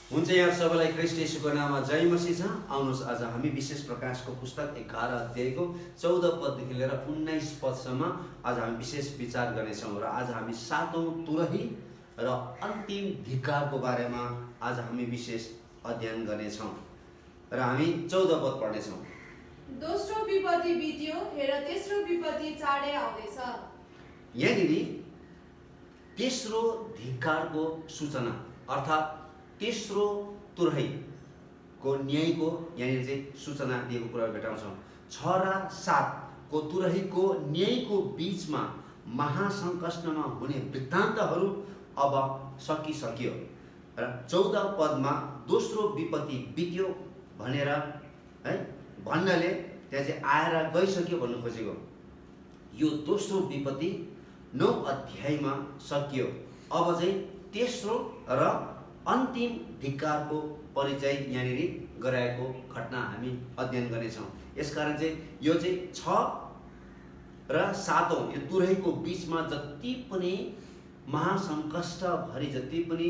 हुन्छ यहाँ सबैलाई ख्रीष्ट येशूको नाममा जय मसीह छ। आउनुहोस् आज हामी विशेष प्रकाशको पुस्तक 11 अध्यायको 14 पददेखि लिएर 19 पदसम्म आज हामी विशेष विचार गर्नेछौँ र आज हामी सातौं तुरही र अन्तिम धिक्कारको बारेमा आज हामी विशेष अध्ययन गर्नेछौँ र हामी 14 पद पढ्नेछौँ। दोस्रो विपत्ति बित्यो, हेर तेस्रो विपत्ति चाँडै आउँदैछ। यहाँनिर तेस्रो धिक्कारको सूचना अर्थात् तेस्रो तुरहीको न्यायको यहाँनिर चाहिँ सूचना दिएको कुरा भेटाउँछौँ। 6 र 7 को तुरहीको न्यायको बीचमा महासङ्कष्टमा हुने वृत्तान्तहरू अब सकिसक्यो र 14 पदमा दोस्रो विपत्ति बित्यो भनेर है भन्नाले त्यहाँ चाहिँ आएर गइसक्यो भन्नु खोजेको। यो दोस्रो विपत्ति 9 अध्यायमा सकियो। अब चाहिँ तेस्रो र अन्तिम धिक्कारको परिचय यहाँनिर गराएको घटना हामी अध्ययन गर्नेछौँ। यसकारण चाहिँ यो चाहिँ 6 र 7औं यो तुरहीको बीचमा जति पनि महासङ्कष्टभरि जति पनि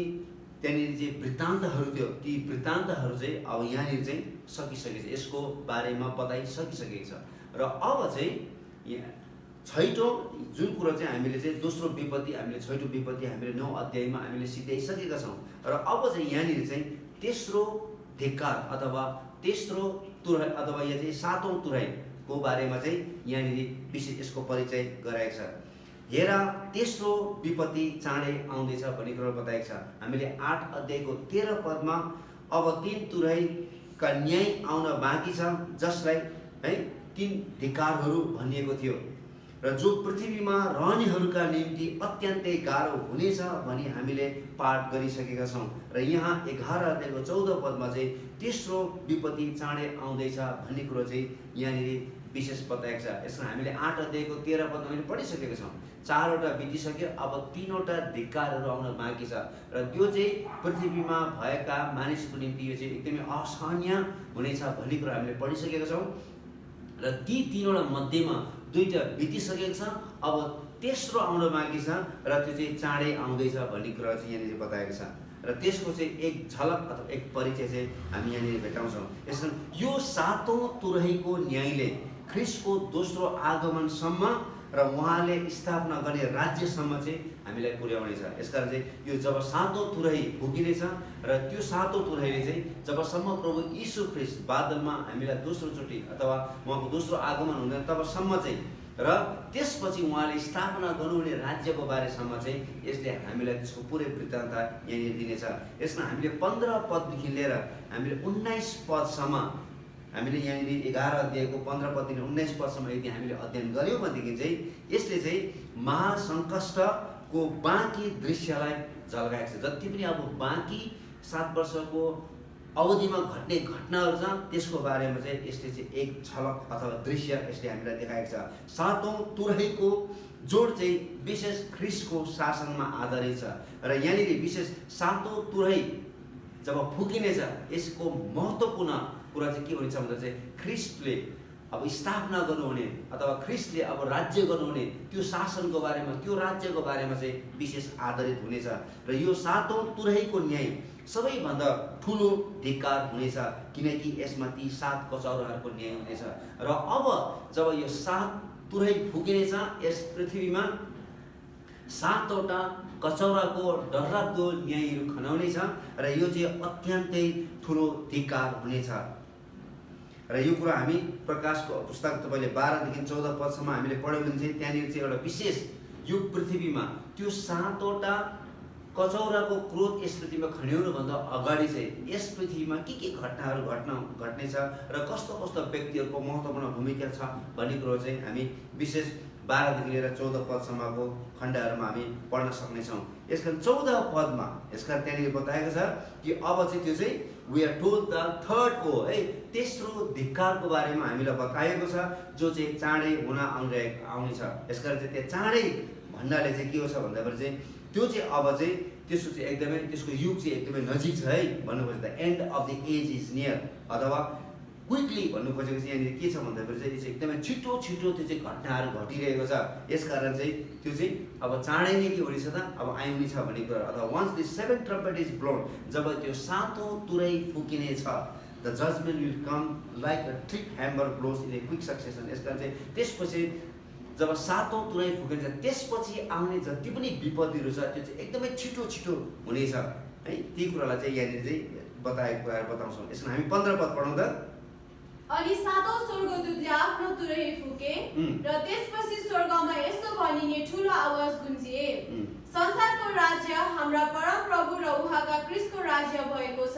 त्यहाँनिर चाहिँ वृत्तान्तहरू थियो, ती वृत्तान्तहरू चाहिँ अब यहाँनिर चाहिँ सकिसकेको छ, यसको बारेमा बताइसकिसकेको छ। र अब चाहिँ छैटौं जुन कुरो चाहिँ हामीले चाहिँ दोस्रो विपत्ति हामीले छैटौं विपत्ति हामीले 9 अध्यायमा हामीले सिद्ध्याइसकेका छौँ र अब चाहिँ यहाँनिर चाहिँ तेस्रो धिक्कार अथवा तेस्रो तुरही अथवा यो चाहिँ सातौं तुरहीको बारेमा चाहिँ यहाँनिर विशेष यसको परिचय गराएको छ। हेर तेस्रो विपत्ति चाँडै आउँदैछ भन्ने कुरो बताएको छ। हामीले 8 अध्यायको 13 पदमा अब 3 तुरहीका न्याय आउन बाँकी छ, जसलाई है 3 धिक्कारहरू भनिएको थियो र जो पृथ्वीमा रहनेहरूका निम्ति अत्यन्तै गाह्रो हुनेछ भनी हामीले पाठ गरिसकेका छौँ। र यहाँ 11 अध्यायको 14 पदमा चाहिँ तेस्रो विपत्ति चाँडै आउँदैछ भन्ने कुरो चाहिँ यहाँनिर विशेष बताएको छ। यसमा हामीले 8 अध्यायको 13 पदमा हामीले पढिसकेका छौँ। 4वटा बितिसक्यो, अब 3वटा धिक्कारहरू आउन बाँकी छ र त्यो चाहिँ पृथ्वीमा भएका मानिसको निम्ति यो चाहिँ एकदमै असहनीय हुनेछ भन्ने कुरा हामीले पढिसकेका छौँ र ती 3वटा मध्येमा 2टा बितिसकेको छ, अब तेस्रो आउन बाँकी छ र त्यो चाहिँ चाँडै आउँदैछ भन्ने कुरा चाहिँ यहाँनिर बताएको छ र त्यसको चाहिँ एक झलक अथवा एक परिचय चाहिँ हामी यहाँनिर भेटाउँछौँ। यसमा यो सातौं तुरहीको न्यायले ख्रीष्टको दोस्रो आगमनसम्म र उहाँले स्थापना गर्ने राज्यसम्म चाहिँ हामीलाई पुर्याउनेछ। यसकारण चाहिँ यो जब सातौं तुरही फुकिनेछ र त्यो सातौं तुरहीले चाहिँ जबसम्म प्रभु यीशु ख्रीष्ट बादलमा हामीलाई दोस्रोचोटि अथवा उहाँको दोस्रो आगमन हुँदैन तबसम्म चाहिँ र त्यसपछि उहाँले स्थापना गर्नुहुने राज्यको बारेसम्म चाहिँ यसले हामीलाई त्यसको पुरै वृत्तान्त यहाँनिर दिनेछ। यसमा हामीले 15 पददेखि लिएर हामीले 19 पदसम्म हामीले यहाँनिर 11 अध्यायको 15 पददेखि 19 पदसम्म यदि हामीले अध्ययन गऱ्यौँ भनेदेखि चाहिँ यसले चाहिँ महासङ्कष्टको बाँकी दृश्यलाई झल्काएको छ। जति पनि अब बाँकी 7 वर्षको अवधिमा घट्ने घटनाहरू छ त्यसको बारेमा चाहिँ यसले चाहिँ एक झलक अथवा दृश्य यसले हामीलाई देखाएको छ। सातौं तुरहीको जोड चाहिँ विशेष ख्रीष्टको शासनमा आधारित छ र यहाँनिर विशेष सातौं तुरही जब फुकिनेछ यसको महत्त्वपूर्ण कुरा चाहिँ के हुनेछ भन्दा चाहिँ ख्रीष्टले अब स्थापना गर्नुहुने अथवा ख्रीष्टले अब राज्य गर्नुहुने त्यो शासनको बारेमा त्यो राज्यको बारेमा चाहिँ विशेष आधारित हुनेछ र यो सातौं तुरहीको न्याय सबैभन्दा ठुलो धिक्कार हुनेछ किनकि यसमा ती 7 कचौराहरूको न्याय हुनेछ र अब जब यो 7 तुरही फुकिनेछ यस पृथ्वीमा 7वटा कचौराको डरलाग्दो न्यायहरू खनाउनेछ र यो चाहिँ अत्यन्तै ठुलो धिक्कार हुनेछ र यो कुरा हामी प्रकाशको पुस्तक तपाईँले 12 देखि 14 पदसम्म हामीले पढ्यौँ भने चाहिँ त्यहाँनिर चाहिँ एउटा विशेष यो पृथ्वीमा त्यो 7वटा कचौराको क्रोध यस पृथ्वीमा खन्याउनुभन्दा अगाडि चाहिँ यस पृथ्वीमा के घटनाहरू घट्नेछ र कस्तो कस्तो व्यक्तिहरूको महत्त्वपूर्ण भूमिका छ भन्ने कुरो चाहिँ हामी विशेष 12 देखि लिएर 14 पदसम्मको खण्डहरूमा हामी पढ्न सक्नेछौँ। यसका 14 पदमा यसका त्यहाँनिर बताएको छ कि अब चाहिँ त्यो चाहिँ we are told the third हो है तेस्रो धिक्कारको बारेमा हामीलाई बताएको छ जो चाहिँ चाँडै हुन आउनेछ। यसकारण चाहिँ त्यो चाँडै भन्नाले चाहिँ के हो छ भन्दाखेरि चाहिँ त्यो चाहिँ अब चाहिँ त्यसको चाहिँ एकदमै त्यसको युग चाहिँ एकदमै नजिक छ है भन्नु खोज्दा end of the age is near अथवा क्विकली भन्नु खोजेको चाहिँ यहाँनिर के छ भन्दाखेरि चाहिँ यो चाहिँ एकदमै छिटो छिटो त्यो चाहिँ घटनाहरू घटिरहेको छ। यसकारण चाहिँ त्यो चाहिँ अब चाँडै नै के हुनेछ त अब आउने छ भन्ने कुरा। अथवा once the seven trumpet is blown, जब त्यो सातौँ तुरै फुकिनेछ, the judgement will come like a trick hammer blows in a quick succession. यसकारण चाहिँ त्यसपछि जब सातौँ तुरै फुकिन्छ त्यसपछि आउने जति पनि विपत्तिहरू छ त्यो चाहिँ एकदमै छिटो छिटो हुनेछ है। ती कुरालाई चाहिँ यहाँनिर चाहिँ बताएको कुराहरू बताउँछौँ। यसमा हामी 15 पद पढौँ त। अनि सातौं स्वर्गदूतले आफ्नो तुरही फुके र त्यसपछि स्वर्गमा यस्तो भनिने ठुलो आवाज गुन्जिए, संसारको राज्य हाम्रा परम प्रभु र उहाँका क्रिस्टको राज्य भएको छ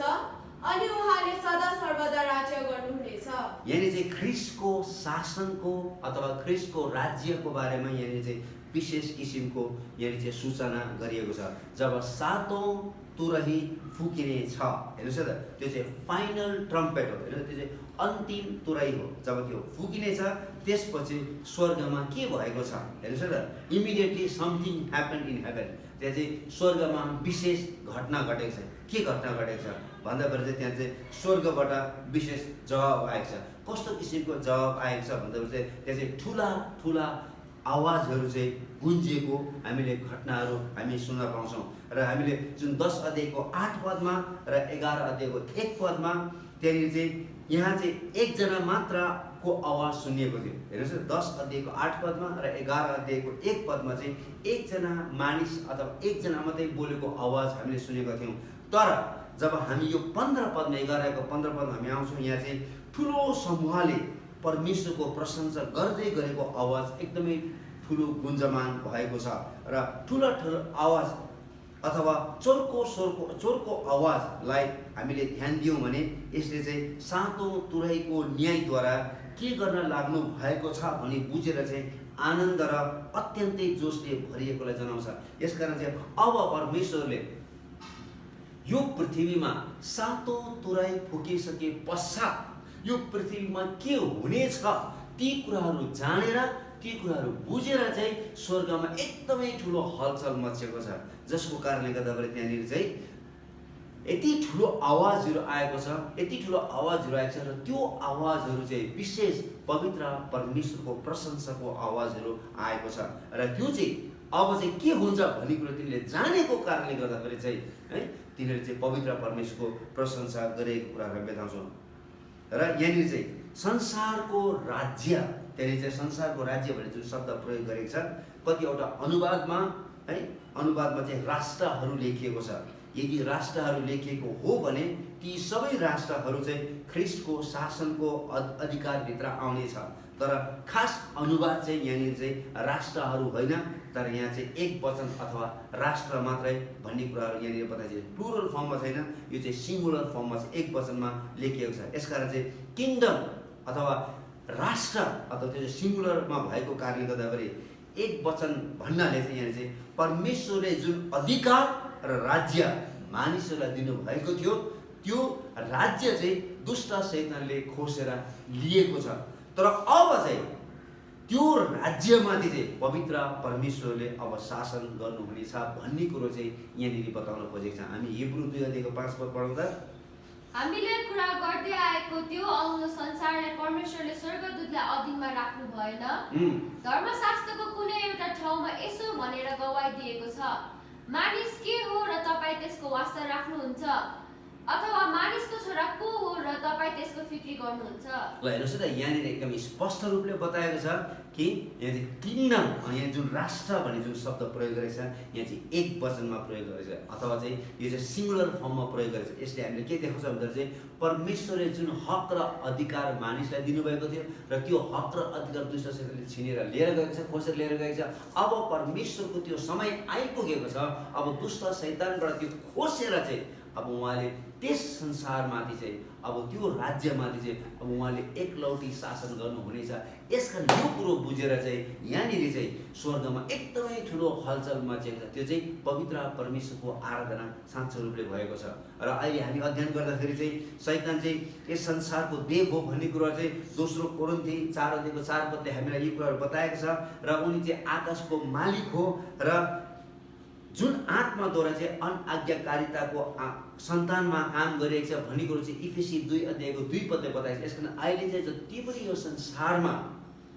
अनि उहाँले सदा सर्वदा राज्य गर्नुहुनेछ। यानी चाहिँ ख्रिस्टको शासनको अथवा ख्रिस्टको राज्यको बारेमा यहाँनिर चाहिँ विशेष किसिमको यहाँनिर चाहिँ सूचना गरिएको छ। जब सातौं तुरही फुकिने छ, हेर्नुहोस् त, त्यो चाहिँ फाइनल ट्रम्पेट हो, होइन, त्यो चाहिँ अन्तिम तुरै हो। जब त्यो फुकिने छ त्यसपछि स्वर्गमा के भएको छ हेर्नुहोस् त, immediately something happen in heaven. त्यहाँ चाहिँ स्वर्गमा विशेष घटना घटेको छ। के घटना घटेको छ भन्दाखेरि चाहिँ त्यहाँ चाहिँ स्वर्गबाट विशेष जवाब आएको छ। कस्तो किसिमको जवाब आएको छ भन्दाखेरि चाहिँ त्यहाँ चाहिँ ठुला ठुला आवाजहरू चाहिँ गुन्जिएको हामीले घटनाहरू हामी सुन्न पाउँछौँ। र हामीले जुन 10 अध्यायको 8 पदमा र 11 अध्यायको 1 पदमा त्यहाँनिर चाहिँ यहाँ चाहिँ एकजना मात्रको आवाज सुनिएको थियो। हेर्नुहोस्, 10 अध्यायको 8 पदमा र 11 अध्यायको 1 पदमा चाहिँ एकजना मानिस अथवा एकजना मात्रै बोलेको आवाज हामीले सुनेका थियौँ। तर जब हामी यो 15 पदमा 11को 15 पदमा हामी आउँछौँ, यहाँ चाहिँ ठुलो समूहले परमेश्वरको प्रशंसा गर्दै गरेको आवाज एकदमै ठुलो गुन्जमान भएको छ। र ठुलो ठुलो आवाज अथवा चोरको आवाजलाई हामीले ध्यान दियौँ भने यसले चाहिँ सातौं तुरैको न्यायद्वारा के गर्न लाग्नु भएको छ भनी बुझेर चाहिँ आनन्द र अत्यन्तै जोसले भरिएकोलाई जनाउँछ। यसकारण चाहिँ अब परमेश्वरले यो पृथ्वीमा सातौं तुरै फुकिसके पश्चात यो पृथ्वीमा के हुनेछ ती कुराहरू जानेर ती कुराहरू बुझेर चाहिँ स्वर्गमा एकदमै ठुलो हलचल मचेको छ। जसको कारणले गर्दाखेरि त्यहाँनिर चाहिँ यति ठुलो आवाजहरू आएको छ, यति ठुलो आवाजहरू आएको छ। र त्यो आवाजहरू चाहिँ विशेष पवित्र परमेश्वरको प्रशंसाको आवाजहरू आएको छ। र त्यो चाहिँ अब चाहिँ के हुन्छ भन्ने कुरो तिनीहरूले जानेको कारणले गर्दाखेरि चाहिँ है तिनीहरूले चाहिँ पवित्र परमेश्वरको प्रशंसा गरेको कुराहरू बताउँछौँ। र यहाँनिर चाहिँ संसारको राज्य, त्यहाँनिर चाहिँ संसारको राज्य भन्ने जुन शब्द प्रयोग गरेको छ, कतिवटा अनुवादमा है अनुवादमा चाहिँ राष्ट्रहरू लेखिएको छ। यदि राष्ट्रहरू लेखिएको हो भने ती सबै राष्ट्रहरू चाहिँ ख्रिस्टको शासनको अधिकारभित्र आउनेछ। तर खास अनुवाद चाहिँ यहाँनिर चाहिँ राष्ट्रहरू होइन, तर यहाँ चाहिँ एक वचन अथवा राष्ट्र मात्रै भन्ने कुराहरू यहाँनिर बताइन्छ। प्लुरल फर्ममा छैन, यो चाहिँ सिङ्गुलर फर्ममा चाहिँ एक वचनमा लेखिएको छ। यसकारण चाहिँ किङडम अथवा राष्ट्र अथवा त्यो चाहिँ सिङ्गुलरमा भएको कारणले गर्दाखेरि एक वचन भन्नाले चाहिँ यहाँ चाहिँ परमेश्वरले जुन अधिकार र राज्य मानिसहरूलाई दिनुभएको थियो त्यो राज्य चाहिँ दुष्ट शैतानले खोसेर लिएको छ। तर अब चाहिँ त्यो राज्यमाथि चाहिँ पवित्र परमेश्वरले अब शासन गर्नुहुनेछ भन्ने कुरो चाहिँ यहाँनिर बताउन खोजेको छ। हामी हिब्रू 2 अध्यायको 5 पद पढौँ त। हामीले कुरा गर्दै आएको त्यो आउँदो संसारलाई परमेश्वरले स्वर्गदूतलाई अधीनमा राख्नु भएन। धर्मशास्त्रको कुनै एउटा ठाउँमा यसो भनेर गवाही दिएको छ, मानिस के हो र तपाईँ त्यसको वास्ता राख्नुहुन्छ, अथवा मानिसको छोरा को हो र तपाईँ त्यसको फिक्री गर्नुहुन्छ। ल हेर्नुहोस् त, यहाँनिर एकदम स्पष्ट रूपले बताएको छ कि यहाँ चाहिँ किङडम, यहाँ जुन राष्ट्र भन्ने जुन शब्द प्रयोग गरेको छ यहाँ चाहिँ एक वचनमा प्रयोग गरेको छ अथवा चाहिँ यो चाहिँ सिङ्गुलर फर्ममा प्रयोग गरेको छ। यसले हामीले के देखाउँछ भन्दा चाहिँ परमेश्वरले जुन हक र अधिकार मानिसलाई दिनुभएको थियो र त्यो हक र अधिकार दुष्ट शैतानले छिनेर लिएर गएको छ, खोसेर लिएर गएको छ। अब परमेश्वरको त्यो समय आइपुगेको छ, अब दुष्ट शैतानबाट त्यो खोसेर चाहिँ अब उहाँले त्यस संसारमाथि चाहिँ अब त्यो राज्यमाथि चाहिँ अब उहाँले एकलौटी शासन गर्नुहुनेछ। यसका यो कुरो बुझेर चाहिँ यहाँनिर चाहिँ स्वर्गमा एकदमै ठुलो हलचल मचेको छ। त्यो चाहिँ पवित्र परमेश्वरको आराधना साँचो रूपले भएको छ। र अहिले हामी अध्ययन गर्दाखेरि चाहिँ शैतान चाहिँ यस संसारको देव हो भन्ने कुरा चाहिँ दोस्रो कोरिन्थी 4 अध्यायको 4 पदले हामीलाई यी कुराहरू बताएको छ। र उनी चाहिँ आकाशको मालिक हो र जुन आत्माद्वारा चाहिँ अनआज्ञाकारिताको सन्तानमा काम गरिरहेको छ भन्ने कुरो चाहिँ इफिसी 2 अध्यायको 2 पदले बताएको छ। यसकारण अहिले चाहिँ जति पनि यो संसारमा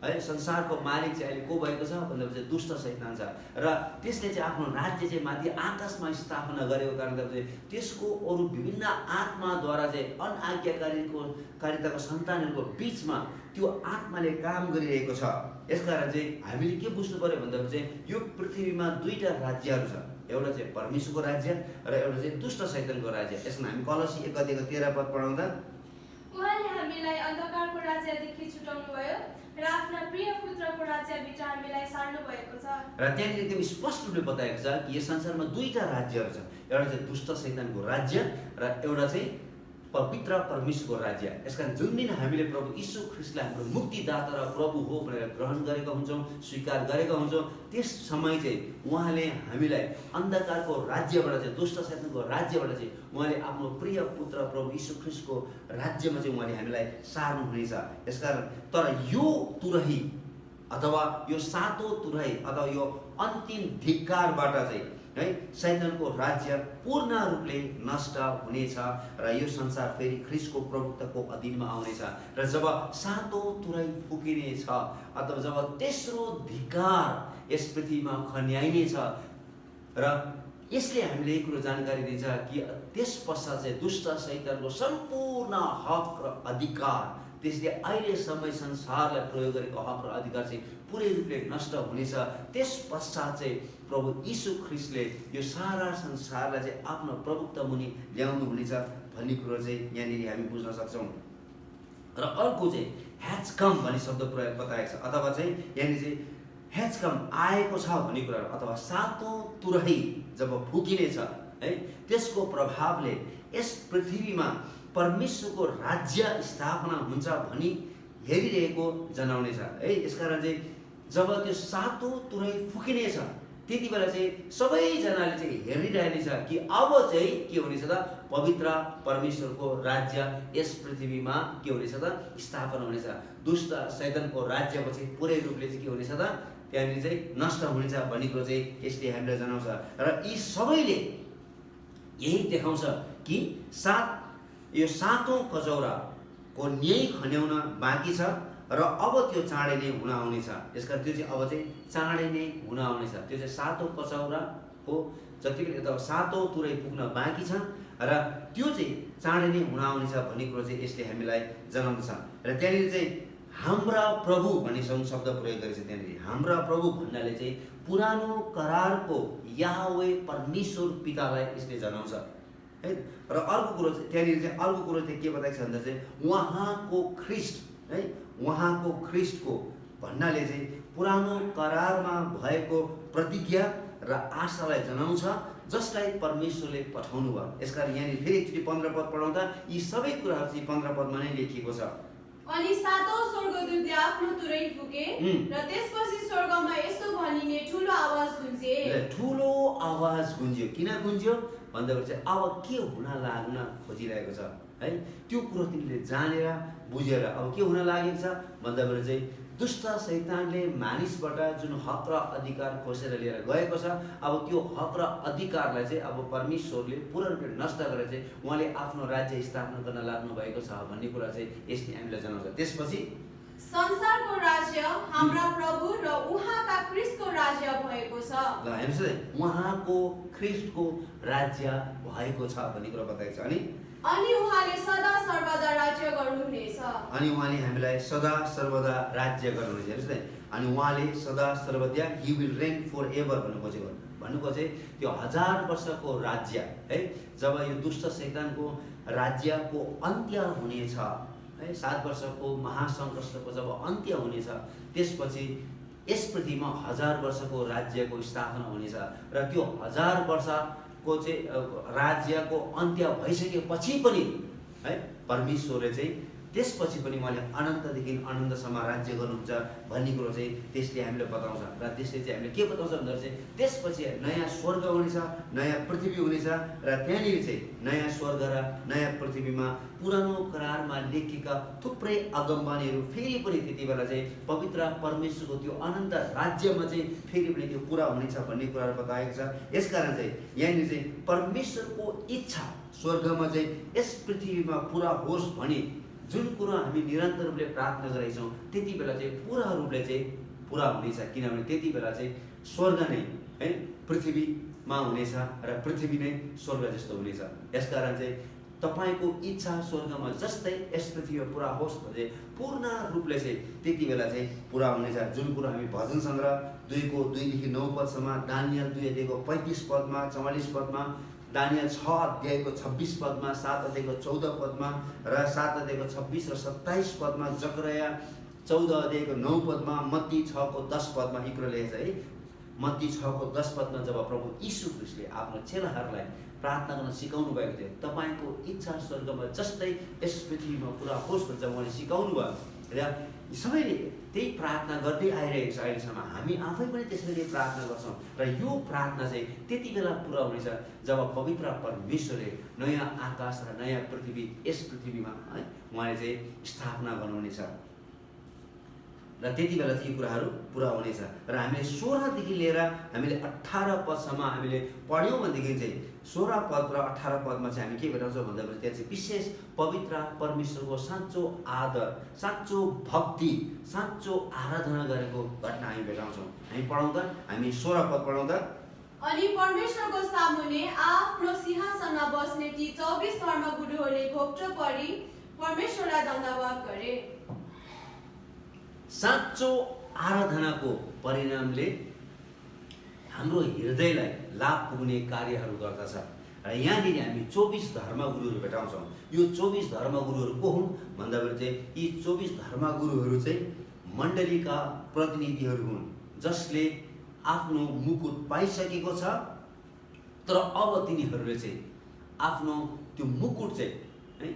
है संसारको मालिक चाहिँ अहिले को भएको छ भन्दा चाहिँ दुष्ट शैतान छ र त्यसले चाहिँ आफ्नो राज्य चाहिँ माथि आकाशमा स्थापना गरेको कारणले चाहिँ त्यसको अरू विभिन्न आत्माद्वारा चाहिँ अनआज्ञाकारिताको सन्तानहरूको बीचमा त्यो आत्माले काम गरिरहेको छ। यसकारण चाहिँ हामीले के बुझ्नु पर्यो भन्दा चाहिँ यो पृथ्वीमा दुईटा राज्यहरू छ, एउटा चाहिँ परमेश्वरको राज्य र एउटा चाहिँ दुष्ट शैतानको राज्य। यसमा हामी कलसी 1 अध्यायको 13 पद पढाउँदा उहाँले हामीलाई अन्धकारको राज्यदेखि छुटाउनु भयो र आफ्ना प्रिय पुत्रको राज्यभित्र हामीलाई सार्नु भएको छ। र त्यहाँनिर एकदम स्पष्ट रूपले बताएको छ कि यो संसारमा दुईटा राज्यहरू छ, एउटा चाहिँ दुष्ट शैतानको राज्य र एउटा चाहिँ पवित्र परमेश्वरको राज्य। यसकारण जुन दिन हामीले प्रभु यीशु ख्रीष्टलाई हाम्रो मुक्तिदाता र प्रभु हो भनेर ग्रहण गरेका हुन्छौँ, स्वीकार गरेका हुन्छौँ, त्यस समय चाहिँ उहाँले हामीलाई अन्धकारको राज्यबाट चाहिँ दुष्ट शैतानको राज्यबाट चाहिँ उहाँले आफ्नो प्रिय पुत्र प्रभु यीशु ख्रीष्टको राज्यमा चाहिँ उहाँले हामीलाई सार्नुहुनेछ। यसकारण तर यो तुरही अथवा यो सातौं तुरही अथवा यो अन्तिम धिक्कारबाट चाहिँ है शैतानको राज्य पूर्ण रूपले नष्ट हुनेछ र यो संसार फेरि ख्रीष्टको प्रभुत्वको अधीनमा आउनेछ। र जब सातौं तुरही फुकिनेछ अथवा जब तेस्रो धिक्कार यस पृथ्वीमा खन्याइनेछ र यसले हामीले एक कुरो जानकारी दिन्छ कि त्यस पश्चात चाहिँ दुष्ट शैतानको सम्पूर्ण हक र अधिकार त्यसले अहिले समय संसारलाई प्रयोग गरेको हक र अधिकार चाहिँ पुरै रूपले नष्ट हुनेछ। त्यस पश्चात चाहिँ प्रभु यीशु ख्रीष्टले यो सारा संसारलाई चाहिँ आफ्नो प्रभुत्व मुनि ल्याउनु हुनेछ भन्ने कुरो चाहिँ यहाँनिर हामी बुझ्न सक्छौँ। र अर्को चाहिँ ह्याज कम भन्ने शब्द प्रयोग बताएको छ अथवा चाहिँ यहाँनिर चाहिँ ह्याज कम आएको छ भन्ने कुरा अथवा सातौं तुरही जब फुकिनेछ है त्यसको प्रभावले यस पृथ्वीमा परमेश्वरको राज्य स्थापना हुन्छ भनी हेरिरहेको जनाउनेछ है। यसकारण चाहिँ जब त्यो सातौं तुरही फुकिनेछ त्यति बेला चाहिँ सबैजनाले चाहिँ हेरिरहेनेछ कि अब चाहिँ के हुनेछ त पवित्र परमेश्वरको राज्य यस पृथ्वीमा के हुनेछ त स्थापना हुनेछ। दुष्ट शैतानको राज्यपछि पुरै रूपले चाहिँ के हुनेछ त त्यहाँनिर चाहिँ नष्ट हुनेछ भन्ने कुरो चाहिँ यसले हामीलाई जनाउँछ। र यी सबैले यही देखाउँछ कि यो सातौं कचौराको न्याय खन्याउन बाँकी छ र अब त्यो चाँडै नै हुन आउनेछ। यसकारण त्यो चाहिँ अब चाहिँ चाँडै नै हुन आउनेछ। त्यो चाहिँ सातौं कचौराको जति पनि अथवा सातौं तुरही पुग्न बाँकी छ र त्यो चाहिँ चाँडै नै हुन आउनेछ भन्ने कुरो चाहिँ यसले हामीलाई जनाउँदछ। र त्यहाँनिर चाहिँ हाम्रा प्रभु भन्ने शब्द प्रयोग गरेको छ। त्यहाँनिर हाम्रा प्रभु भन्नाले चाहिँ पुरानो करारको याहवे परमेश्वर पितालाई यसले जनाउँछ है। र अर्को कुरो चाहिँ त्यहाँनिर चाहिँ अर्को कुरो चाहिँ के बताएको छ भन्दा चाहिँ उहाँको ख्रीष्ट है उहाँको ख्रीष्टको भन्नाले चाहिँ पुरानो करारमा भएको प्रतिज्ञा र आशालाई जनाउँछ जसलाई परमेश्वरले पठाउनु भयो। यसकारण यहाँनिर फेरि एकचोटि 15 पद पढाउँदा यी सबै कुराहरू चाहिँ 15 पदमा नै लेखिएको छ। अनि सातौं स्वर्गदूतले आफ्नो तुरही फुके र त्यसपछि स्वर्गमा यसो भनिने ठुलो आवाज गुन्जे। ठुलो आवाज गुन्ज्यो। किन गुन्ज्यो भन्दाखेरि चाहिँ अब के हुन लाग्न खोजिरहेको छ है त्यो कुरो तिमीले जानेर बुझेर अब के हुन लागेको छ भन्दाखेरि चाहिँ दुष्ट शैतानले मानिसबाट जुन हक र अधिकार खोसेर लिएर गएको छ अब त्यो हक र अधिकारलाई चाहिँ अब परमेश्वरले पूर्ण रूपले नष्ट गरेर चाहिँ उहाँले आफ्नो राज्य स्थापना गर्न लाग्नु भएको छ भन्ने कुरा चाहिँ यसले हामीलाई जनाउँछ। त्यसपछि संसारको राज्य हाम्रा प्रभु र उहाँका ख्रीष्टको राज्य भएको छ। ल हेर्नुस् है उहाँको ख्रीष्टको राज्य भएको छ भन्ने कुरा बताएको छ। अनि उहाँले सदा सर्वदा राज्य गर्नुहुनेछ। अनि उहाँले हामीलाई सदा सर्वदा राज्य गर्नुहुनेछ। हेर्नुस् है अनि उहाँले सदा सर्वदा ही विल रेन फर एभर भन्नुको चाहिँ त्यो 1000 वर्षको राज्य है जब यो दुष्ट शैतानको राज्यको अन्त्य हुनेछ है 7 वर्षको महासङ्कष्टको जब अन्त्य हुनेछ त्यसपछि यस पृथ्वीमा 1000 वर्षको राज्यको स्थापना हुनेछ र त्यो 1000 वर्षको चाहिँ राज्यको अन्त्य भइसकेपछि पनि है परमेश्वरले चाहिँ त्यसपछि पनि उहाँले अनन्तदेखि अनन्तसम्म राज्य गर्नुहुन्छ भन्ने कुरो चाहिँ त्यसले हामीलाई बताउँछ। र त्यसले चाहिँ हामीले के बताउँछ भन्दा चाहिँ त्यसपछि नयाँ स्वर्ग हुनेछ, नयाँ पृथ्वी हुनेछ र त्यहाँनिर चाहिँ नयाँ स्वर्ग र नयाँ पृथ्वीमा पुरानो करारमा लेखिएका थुप्रै अगमबानीहरू फेरि पनि त्यति बेला चाहिँ पवित्र परमेश्वरको त्यो अनन्त राज्यमा चाहिँ फेरि पनि त्यो पुरा हुनेछ भन्ने कुराहरू बताएको छ। यसकारण चाहिँ यहाँनिर चाहिँ परमेश्वरको इच्छा स्वर्गमा चाहिँ यस पृथ्वीमा पुरा होस् भने जुन कुरो हामी निरन्तर रूपले प्रार्थना गरेका छौँ त्यति बेला चाहिँ पुरा रूपले चाहिँ पुरा हुनेछ। किनभने त्यति बेला चाहिँ स्वर्ग नै है पृथ्वीमा हुनेछ र पृथ्वी नै स्वर्ग जस्तो हुनेछ। यसकारण चाहिँ तपाईँको इच्छा स्वर्गमा जस्तै यस पृथ्वीमा पुरा होस् भने पूर्ण रूपले चाहिँ त्यति बेला चाहिँ पुरा हुनेछ। जुन कुरो हामी भजन सङ्ग्रह 2:2-9 पदसम्म, दानियल 2:35 44 दानियल 6:26 7:14 र 7:26 र 27 जकरिया 14:9 मत्ती 6:10 यी कुरा लेखेको छ है। मत्ती 6:10 जब प्रभु यीशु ख्रीष्टले आफ्नो चेलाहरूलाई प्रार्थना गर्न सिकाउनु भएको थियो, तपाईँको इच्छा स्वर्गमा जस्तै यस पृथ्वीमा पुरा होस् भनेर उहाँले सिकाउनु भयो र सबैले त्यही प्रार्थना गर्दै आइरहेको छ। अहिलेसम्म हामी आफै पनि त्यसरी प्रार्थना गर्छौँ र यो प्रार्थना चाहिँ त्यति बेला पुरा हुनेछ जब पवित्र परमेश्वरले नयाँ आकाश र नयाँ पृथ्वी यस पृथ्वीमा है उहाँले चाहिँ स्थापना गर्नुहुनेछ र त्यति बेला चाहिँ यी कुराहरू पुरा हुनेछ। र हामीले 16 लिएर हामीले 18 पदसम्म हामीले पढ्यौँ भनेदेखि चाहिँ 16 पद र 18 पदमा चाहिँ हामी के भेटाउँछौँ भन्दाखेरि त्यहाँ चाहिँ विशेष पवित्र परमेश्वरको साँचो आदर, साँचो भक्ति, साँचो आराधना गरेको घटना हामी भेटाउँछौँ। हामी पढौँ त, हामी 16 पद पढौँ त। अनि परमेश्वरको सामुन्ने आफ्नो सिंहासनमा बस्ने ती 24 धर्मगुरुहरूले घोप्टो परी परमेश्वरलाई दण्डवत गरे। साँचो आराधनाको परिणामले हाम्रो हृदयलाई लाभ पुग्ने कार्यहरू गर्दछ। र यहाँनिर हामी 24 धर्मगुरुहरू भेटाउँछौँ। यो 24 धर्मगुरुहरू को हुन् भन्दाखेरि चाहिँ यी 24 धर्मगुरुहरू चाहिँ मण्डलीका प्रतिनिधिहरू हुन् जसले आफ्नो मुकुट पाइसकेको छ, तर अब तिनीहरूले चाहिँ आफ्नो त्यो मुकुट चाहिँ है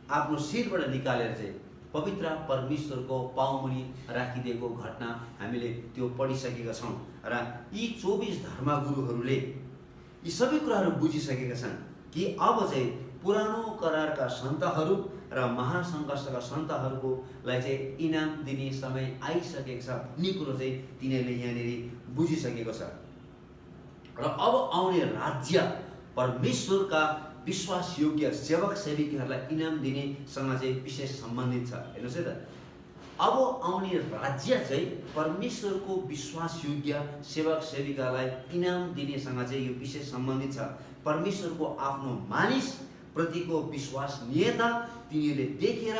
आफ्नो शिरबाट निकालेर चाहिँ पवित्र परमेश्वरको पाउमुनि राखिदिएको घटना हामीले त्यो पढिसकेका छौँ। र यी 24 धर्मगुरुहरूले यी सबै कुराहरू बुझिसकेका छन् कि अब चाहिँ पुरानो करारका सन्तहरू र महासङ्घर्षका सन्तहरूको लाई चाहिँ इनाम दिने समय आइसकेको छ भन्ने कुरो चाहिँ तिनीहरूले यहाँनिर बुझिसकेको छ। र अब आउने राज्य परमेश्वरका विश्वासयोग्य सेवक सेविकाहरूलाई इनाम दिनेसँग चाहिँ विशेष सम्बन्धित छ। हेर्नुहोस् है त, अब आउने राज्य चाहिँ परमेश्वरको विश्वासयोग्य सेवक सेविकालाई इनाम दिनेसँग चाहिँ यो विशेष सम्बन्धित छ। परमेश्वरको आफ्नो मानिस प्रतिको विश्वसनीयता तिनीहरूले देखेर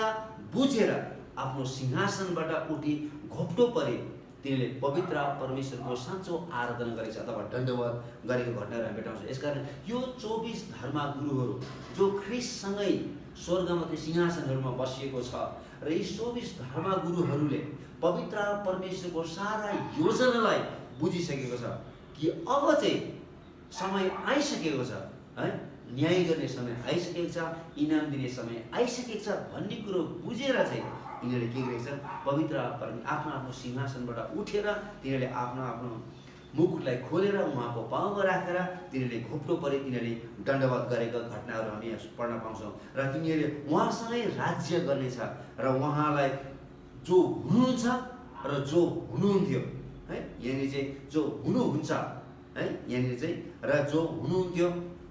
बुझेर आफ्नो सिंहासनबाट उठी घोप्टो परे तिनीहरूले पवित्र परमेश्वरको साँचो आराधना गरेको छ अथवा दण्डवत गरेको घटनाहरू हामी भेटाउँछौँ। यसकारण यो 24 धर्मगुरुहरू जो ख्रीष्टसँगै स्वर्गमा त्यो सिंहासनहरूमा बसिएको छ र यी 24 धर्मगुरुहरूले पवित्र परमेश्वरको सारा योजनालाई बुझिसकेको छ कि अब चाहिँ समय आइसकेको छ है, न्याय गर्ने समय आइसकेको छ, इनाम दिने समय आइसकेको छ भन्ने कुरो बुझेर चाहिँ यिनीहरूले के गरेको छन्, पवित्र आफ्नो आफ्नो सिंहासनबाट उठेर तिनीहरूले आफ्नो आफ्नो मुकुटलाई खोलेर उहाँको पाउमा राखेर तिनीहरूले घोप्टो परे तिनीहरूले दण्डवत गरेका घटनाहरू हामी पढ्न पाउँछौँ। र तिनीहरूले उहाँसँगै राज्य गर्नेछ र उहाँलाई जो हुनुहुन्छ र जो हुनुहुन्थ्यो है, यहाँनिर चाहिँ जो हुनुहुन्छ है, यहाँनिर चाहिँ र जो हुनुहुन्थ्यो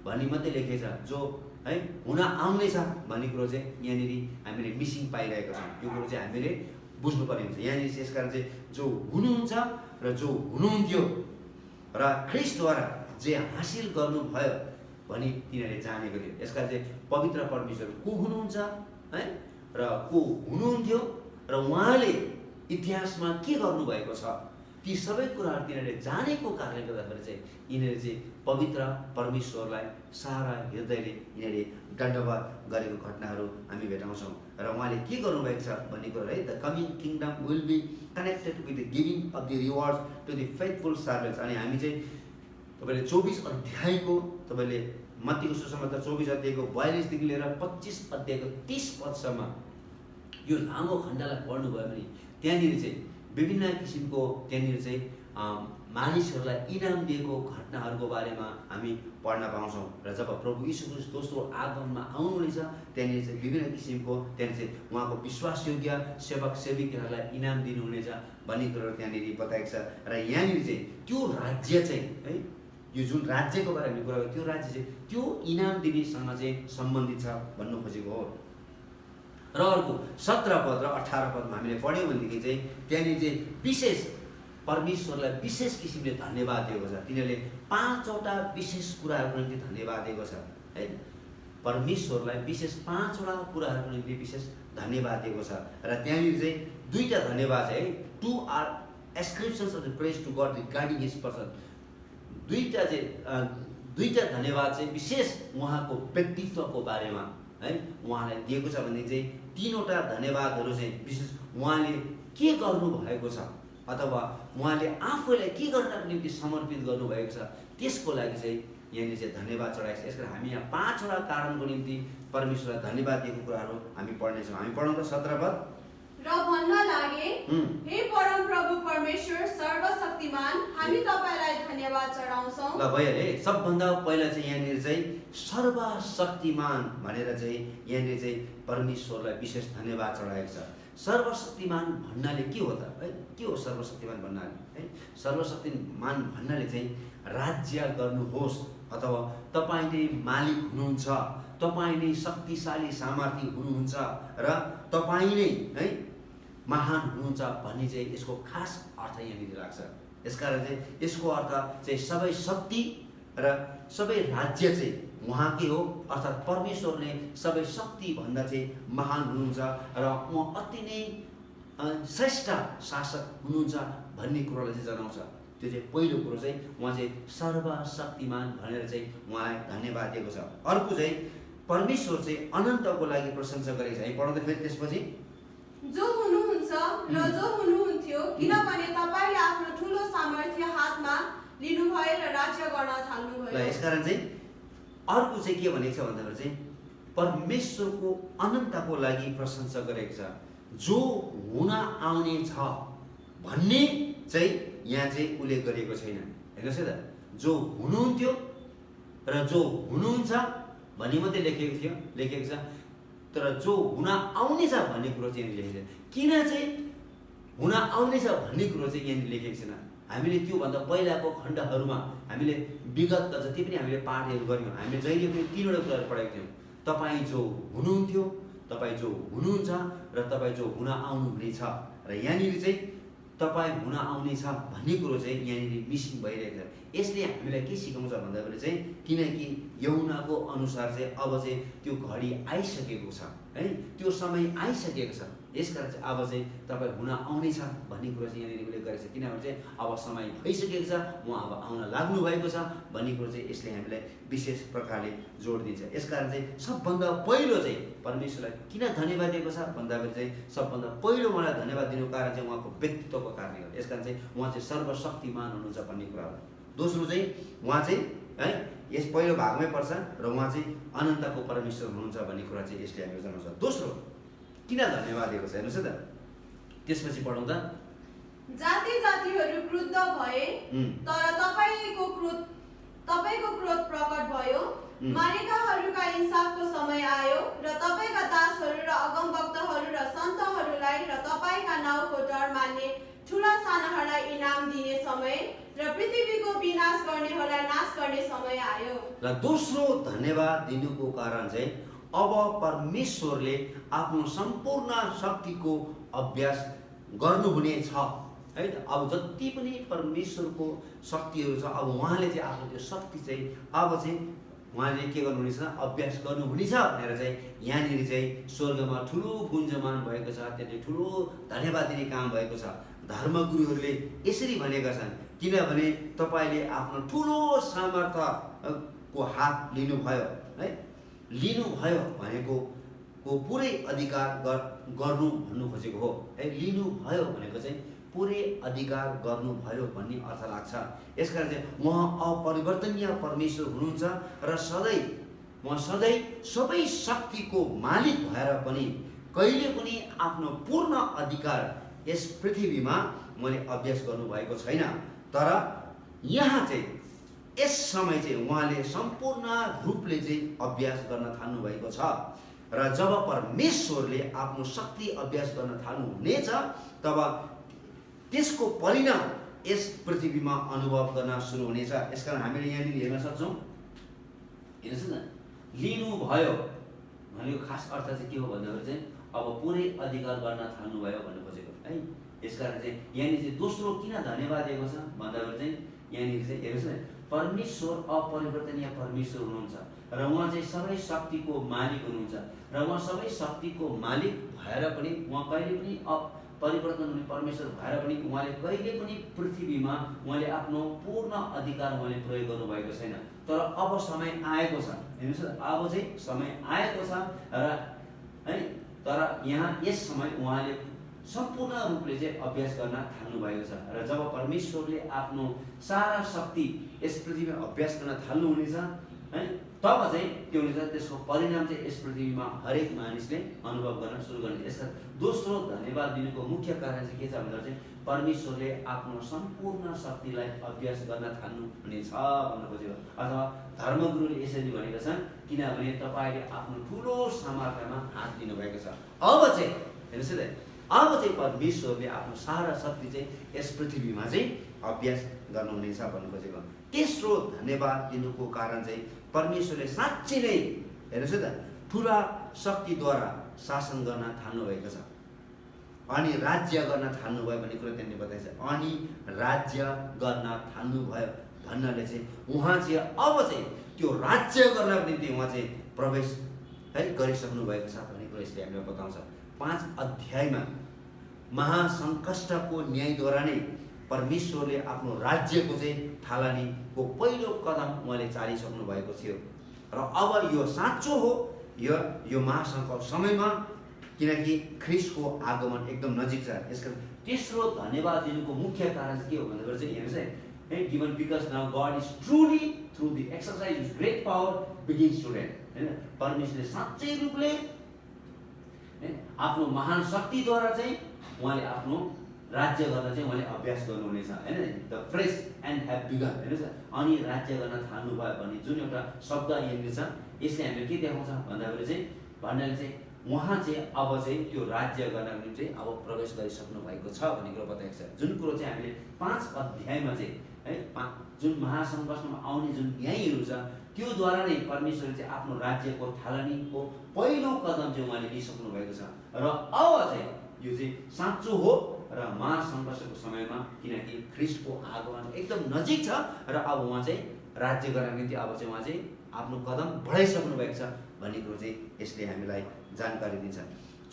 भन्ने मात्रै लेखेको छ, जो है हुन आउनेछ भन्ने कुरो चाहिँ यहाँनिर हामीले मिसिङ पाइरहेको छौँ। यो कुरो चाहिँ हामीले बुझ्नुपर्ने हुन्छ। यहाँनिर चाहिँ यसकारण चाहिँ जो हुनुहुन्छ र जो हुनुहुन्थ्यो र ख्रीष्टद्वारा जे हासिल गर्नुभयो भनी तिनीहरूले जानेको थियो। यसकारण चाहिँ पवित्र परमेश्वर को हुनुहुन्छ है र को हुनुहुन्थ्यो र उहाँले इतिहासमा के गर्नुभएको छ ती सबै कुराहरू तिनीहरूले जानेको कारणले गर्दाखेरि चाहिँ यिनीहरूले चाहिँ पवित्र परमेश्वरलाई सारा हृदयले यिनीहरूले दण्डवत गरेको घटनाहरू हामी भेटाउँछौँ। र उहाँले के गर्नुभएको छ भन्ने कुरा है, the coming kingdom will be connected with the giving of the rewards to the faithful servants. अनि हामी चाहिँ तपाईँले 24 अध्यायको तपाईँले मत्तीको सुसमाचार 24 अध्यायको 42 देखि लिएर 25 अध्यायको 30 पदसम्म यो लामो खण्डलाई पढ्नुभयो भने त्यहाँनिर चाहिँ विभिन्न किसिमको त्यहाँनिर चाहिँ मानिसहरूलाई इनाम दिएको घटनाहरूको बारेमा हामी पढ्न पाउँछौँ। र जब प्रभु यीशु ख्रीष्ट दोस्रो आगमनमा आउनुहुनेछ त्यहाँनिर चाहिँ विभिन्न किसिमको त्यहाँनिर चाहिँ उहाँको विश्वासयोग्य सेवक सेविकाहरूलाई इनाम दिनुहुनेछ भन्ने कुरो त्यहाँनिर बताएको छ। र यहाँनिर चाहिँ त्यो राज्य चाहिँ है यो जुन राज्यको बारेमा कुरा गर्यो त्यो राज्य चाहिँ त्यो इनाम दिनेसँग चाहिँ सम्बन्धित छ भन्नु खोजेको हो। र अर्को 17 पद र 18 पदमा हामीले पढ्यौँ भनेदेखि चाहिँ त्यहाँनिर चाहिँ विशेष परमेश्वरलाई विशेष किसिमले धन्यवाद दिएको छ। तिनीहरूले 5वटा विशेष कुराहरूको निम्ति धन्यवाद दिएको छ है। परमेश्वरलाई विशेष 5वटा कुराहरूको निम्ति विशेष धन्यवाद दिएको छ। र त्यहाँनिर चाहिँ 2टा धन्यवाद है, 2 are ascriptions of the praise to God regarding his person। 2टा धन्यवाद चाहिँ विशेष उहाँको व्यक्तित्वको बारेमा है उहाँलाई दिएको छ भने चाहिँ 3वटा धन्यवादहरू चाहिँ विशेष उहाँले के गर्नुभएको छ अथवा उहाँले आफूलाई के गर्नको निम्ति समर्पित गर्नुभएको छ त्यसको लागि चाहिँ यहाँनिर चाहिँ धन्यवाद चढाएको छ। यसकारण हामी यहाँ 5वटा कारणको निम्ति परमेश्वरलाई धन्यवाद दिएको कुराहरू हामी पढ्नेछौँ। हामी पढौँ त 17 पद। र भन्न लागे, हे परम प्रभु परमेश्वर सर्वशक्तिमान, हामी तपाईलाई धन्यवाद चढाउँछौँ। ल भइहाल्यो। सबभन्दा पहिला चाहिँ यहाँनिर चाहिँ सर्वशक्तिमान भनेर चाहिँ यहाँनिर चाहिँ परमेश्वरलाई विशेष धन्यवाद चढाएको छ। सर्वशक्तिमान भन्नाले के हो त है? के हो सर्वशक्तिमान भन्नाले है? सर्वशक्तिमान भन्नाले चाहिँ राज्य गर्नुहोस् अथवा तपाईँ नै मालिक हुनुहुन्छ, तपाईँ नै शक्तिशाली सामर्थ्य हुनुहुन्छ र तपाईँ नै है महान हुनुहुन्छ भन्ने चाहिँ यसको खास अर्थ यहाँनिर लाग्छ। यसकारण चाहिँ यसको अर्थ चाहिँ सबै शक्ति र सबै राज्य चाहिँ उहाँकै हो, अर्थात् परमेश्वरले सबै शक्ति भन्दा चाहिँ महान हुनुहुन्छ र उहाँ अति नै श्रेष्ठ शासक हुनुहुन्छ भन्ने कुरोलाई चाहिँ जनाउँछ। त्यो चाहिँ पहिलो कुरो चाहिँ उहाँ चाहिँ सर्वशक्तिमान भनेर चाहिँ उहाँलाई धन्यवाद दिएको छ। अर्को चाहिँ परमेश्वर चाहिँ अनन्तको लागि प्रशंसा गरेको छ। हामी पढ्दा फेरि त्यसपछि जो हुनुहुन्छ र जो हुनुहुन्थ्यो, किनभने तपाईले आफ्नो ठुलो सामर्थ्य हातमा लिनुभयो र राज्य गर्न थाल्नुभयो। ल यसकारण चाहिँ अर्को चाहिँ के भनेको छ भन्दाखेरि चाहिँ परमेश्वरको अनन्तको लागि प्रशंसा गरेको छ। जो हुन आउने छ भन्ने चाहिँ यहाँ चाहिँ उल्लेख गरिएको छैन। हेर्नुहोस् है त, जो हुनुहुन्थ्यो र जो हुनुहुन्छ भन्ने मात्रै लेखेको छ, तर जो हुन आउनेछ भन्ने कुरो चाहिँ यहाँनिर लेखेको छ। किन चाहिँ हुन आउनेछ भन्ने कुरो चाहिँ यहाँनिर लेखेको छैन? हामीले त्योभन्दा पहिलाको खण्डहरूमा हामीले विगतका जति पनि हामीले पाठहरू गऱ्यौँ, हामीले जहिले पनि 3वटा कुराहरू पढाएको थियौँ। तपाईँ जो हुनुहुन्थ्यो, तपाईँ जो हुनुहुन्छ र तपाईँ जो हुन आउनुहुनेछ। र यहाँनिर चाहिँ तपाईँ हुन आउनेछ भन्ने कुरो चाहिँ यहाँनिर मिसिङ भइरहेको छ। यसले हामीलाई के सिकाउँछ भन्दाखेरि चाहिँ किनकि यहुनाको अनुसार चाहिँ अब चाहिँ त्यो घडी आइसकेको छ है, त्यो समय आइसकेको छ। यसकारण चाहिँ अब चाहिँ तपाईँ हुन आउनेछ भन्ने कुरो चाहिँ यहाँनिर उल्लेख गरेको छ। किनभने चाहिँ अब समय भइसकेको छ, उहाँ अब आउन लाग्नु भएको छ भन्ने कुरो चाहिँ यसले हामीलाई विशेष प्रकारले जोड दिन्छ। यसकारण चाहिँ सबभन्दा पहिलो चाहिँ परमेश्वरलाई किन धन्यवाद दिएको छ भन्दाखेरि चाहिँ सबभन्दा पहिलो उहाँलाई धन्यवाद दिनुको कारण चाहिँ उहाँको व्यक्तित्वको कारणले गर्दा। यसकारण चाहिँ उहाँ चाहिँ सर्वशक्तिमान हुनुहुन्छ भन्ने कुरा हो। दोस्रो चाहिँ उहाँ चाहिँ है यस पहिलो भागमै पर्छ र उहाँ चाहिँ अनन्तको परमेश्वर हुनुहुन्छ भन्ने कुरा चाहिँ यसले हामीलाई जनाउँछ। दोस्रो किन धन्यवाद दिएको छ हेर्नुहोस् है त, त्यसपछि पढौँ त। जाति जातिहरू क्रुद्ध भए, तर तपाईको क्रोध प्रकट भयो। मारेकाहरूका इन्साफको समय आयो र तपाईका दासहरू र अगमवक्ताहरू र सन्तहरूलाई र तपाईका नाउँको डर मान्ने ठुला सानाहरूलाई इनाम दिने समय र पृथ्वीको विनाश गर्नेहरूलाई नाश गर्ने समय आयो। र दोस्रो धन्यवाद दिनुको कारण चाहिँ अब परमेश्वरले आफ्नो सम्पूर्ण शक्तिको अभ्यास गर्नुहुने छ है त। अब जति पनि परमेश्वरको शक्तिहरू छ, अब उहाँले चाहिँ आफ्नो त्यो शक्ति चाहिँ अब चाहिँ उहाँले के गर्नुहुनेछ, अभ्यास गर्नुहुनेछ भनेर चाहिँ यहाँनिर चाहिँ स्वर्गमा ठुलो गुन्जमान भएको छ। त्यसले ठुलो धन्यवाद दिने काम भएको छ। धर्मगुरुहरूले यसरी भनेका छन्, किनभने तपाईँले आफ्नो ठुलो सामर्थ्यको हात लिनुभयो है। लिनुभयो भनेको पुरै अधिकार गर्नु भन्नु खोजेको हो है। लिनुभयो भनेको चाहिँ पुरै अधिकार गर्नुभयो भन्ने अर्थ लाग्छ। यसकारण चाहिँ उहाँ अपरिवर्तनीय परमेश्वर हुनुहुन्छ र उहाँ सधैँ सबै शक्तिको मालिक भएर पनि कहिले पनि आफ्नो पूर्ण अधिकार यस पृथ्वीमा मैले अभ्यास गर्नुभएको छैन। तर यहाँ चाहिँ यस समय चाहिँ उहाँले सम्पूर्ण रूपले चाहिँ अभ्यास गर्न थाल्नु भएको छ। र जब परमेश्वरले आफ्नो शक्ति अभ्यास गर्न थाल्नुहुनेछ तब त्यसको परिणाम यस पृथ्वीमा अनुभव गर्न सुरु हुनेछ। यसकारण हामीले यहाँनिर हेर्न सक्छौँ, हेर्नुहोस् न, लिनुभयो भनेको खास अर्थ चाहिँ के हो भन्दाखेरि चाहिँ अब पुरै अधिकार गर्न थाल्नुभयो भन्नु खोजेको है। यसकारण चाहिँ यहाँनिर चाहिँ दोस्रो किन धन्यवाद दिएको छ भन्दाखेरि चाहिँ यहाँनिर चाहिँ हेर्नुहोस् न, परमेश्वर अपरिवर्तनीय परमेश्वर हुनुहुन्छ र उहाँ चाहिँ सबै शक्तिको मालिक हुनुहुन्छ र उहाँ सबै शक्तिको मालिक भएर पनि उहाँ कहिले पनि परिवर्तन हुने परमेश्वर भएर पनि उहाँले कहिले पनि पृथ्वीमा उहाँले आफ्नो पूर्ण अधिकार उहाँले प्रयोग गर्नुभएको छैन। तर अब समय आएको छ, हेर्नुहोस् न, अब चाहिँ समय आएको छ र है, तर यहाँ यस समय उहाँले सम्पूर्ण रूपले चाहिँ अभ्यास गर्न थाल्नु भएको छ। र जब परमेश्वरले आफ्नो सारा शक्ति यस पृथ्वीमा अभ्यास गर्न थाल्नुहुनेछ है, तब चाहिँ के हुनेछ, त्यसको परिणाम चाहिँ यस पृथ्वीमा हरेक मानिसले अनुभव गर्न सुरु गर्ने। यसका दोस्रो धन्यवाद दिनुको मुख्य कारण चाहिँ के छ भन्दा चाहिँ परमेश्वरले आफ्नो सम्पूर्ण शक्तिलाई अभ्यास गर्न थाल्नुहुनेछ भन्न खोजेको। अथवा धर्मगुरुले यसरी भनेका छन्, किनभने तपाईँले आफ्नो ठुलो सामर्थ्यमा हात दिनुभएको छ। अब चाहिँ हेर्नुहोस् है, अब चाहिँ परमेश्वरले आफ्नो सारा शक्ति चाहिँ यस पृथ्वीमा चाहिँ अभ्यास गर्नुहुनेछ भन्नु खोजेको। तेस्रो धन्यवाद दिनुको कारण चाहिँ परमेश्वरले साँच्चै नै हेर्नुहोस् है त, ठुला शक्तिद्वारा शासन गर्न थाल्नुभएको छ अनि राज्य गर्न थाल्नुभयो भन्ने कुरो त्यहाँनिर बताइन्छ। अनि राज्य गर्न थाल्नुभयो भन्नाले चाहिँ उहाँ चाहिँ अब चाहिँ त्यो राज्य गर्नको निम्ति उहाँ चाहिँ प्रवेश है गरिसक्नु भएको छ भन्ने कुरो यसले हामीलाई बताउँछ। 5 अध्यायमा महासङ्कष्टको न्यायद्वारा नै परमेश्वरले आफ्नो राज्यको चाहिँ थालनीको पहिलो कदम उहाँले चालिसक्नु भएको थियो र अब यो साँचो हो, यो महासङ्कट समयमा, किनकि ख्रिस्टको आगमन एकदम नजिक छ। यसका तेस्रो धन्यवाद दिनुको मुख्य कारण चाहिँ के हो भन्दाखेरि चाहिँ हेर्नुहोस् है, given because now God is truly through the exercise is great power begins to reign, हैन, परमेश्वरले साँच्चै रूपले आफ्नो महान शक्तिद्वारा चाहिँ उहाँले आफ्नो राज्य गर्न चाहिँ उहाँले अभ्यास गर्नुहुनेछ, हैन, the phrase and have begun, हेर्नुहोस् अनि राज्य गर्न थाल्नुभयो भन्ने जुन एउटा शब्द यहाँनिर छ, यसले हामीले के देखाउँछ भन्दाखेरि चाहिँ भन्नाले चाहिँ उहाँ चाहिँ अब चाहिँ त्यो राज्य गर्नको निम्ति अब प्रवेश गरिसक्नु भएको छ भन्ने कुरो बताएको छ। जुन कुरो चाहिँ हामीले 5 अध्यायमा चाहिँ है, जुन महासङ्कष्टमा आउने जुन न्यायहरू छ त्योद्वारा नै परमेश्वरले चाहिँ आफ्नो राज्यको थालनीको पहिलो कदम चाहिँ उहाँले लिइसक्नु भएको छ र अब चाहिँ यो चाहिँ साँचो हो र महासङ्कष्टको समयमा, किनकि ख्रिस्टको आगमन एकदम नजिक छ र अब उहाँ चाहिँ राज्य गर्नको निम्ति अब चाहिँ उहाँ चाहिँ आफ्नो कदम बढाइसक्नु भएको छ भन्ने कुरो चाहिँ यसले हामीलाई जानकारी दिन्छ।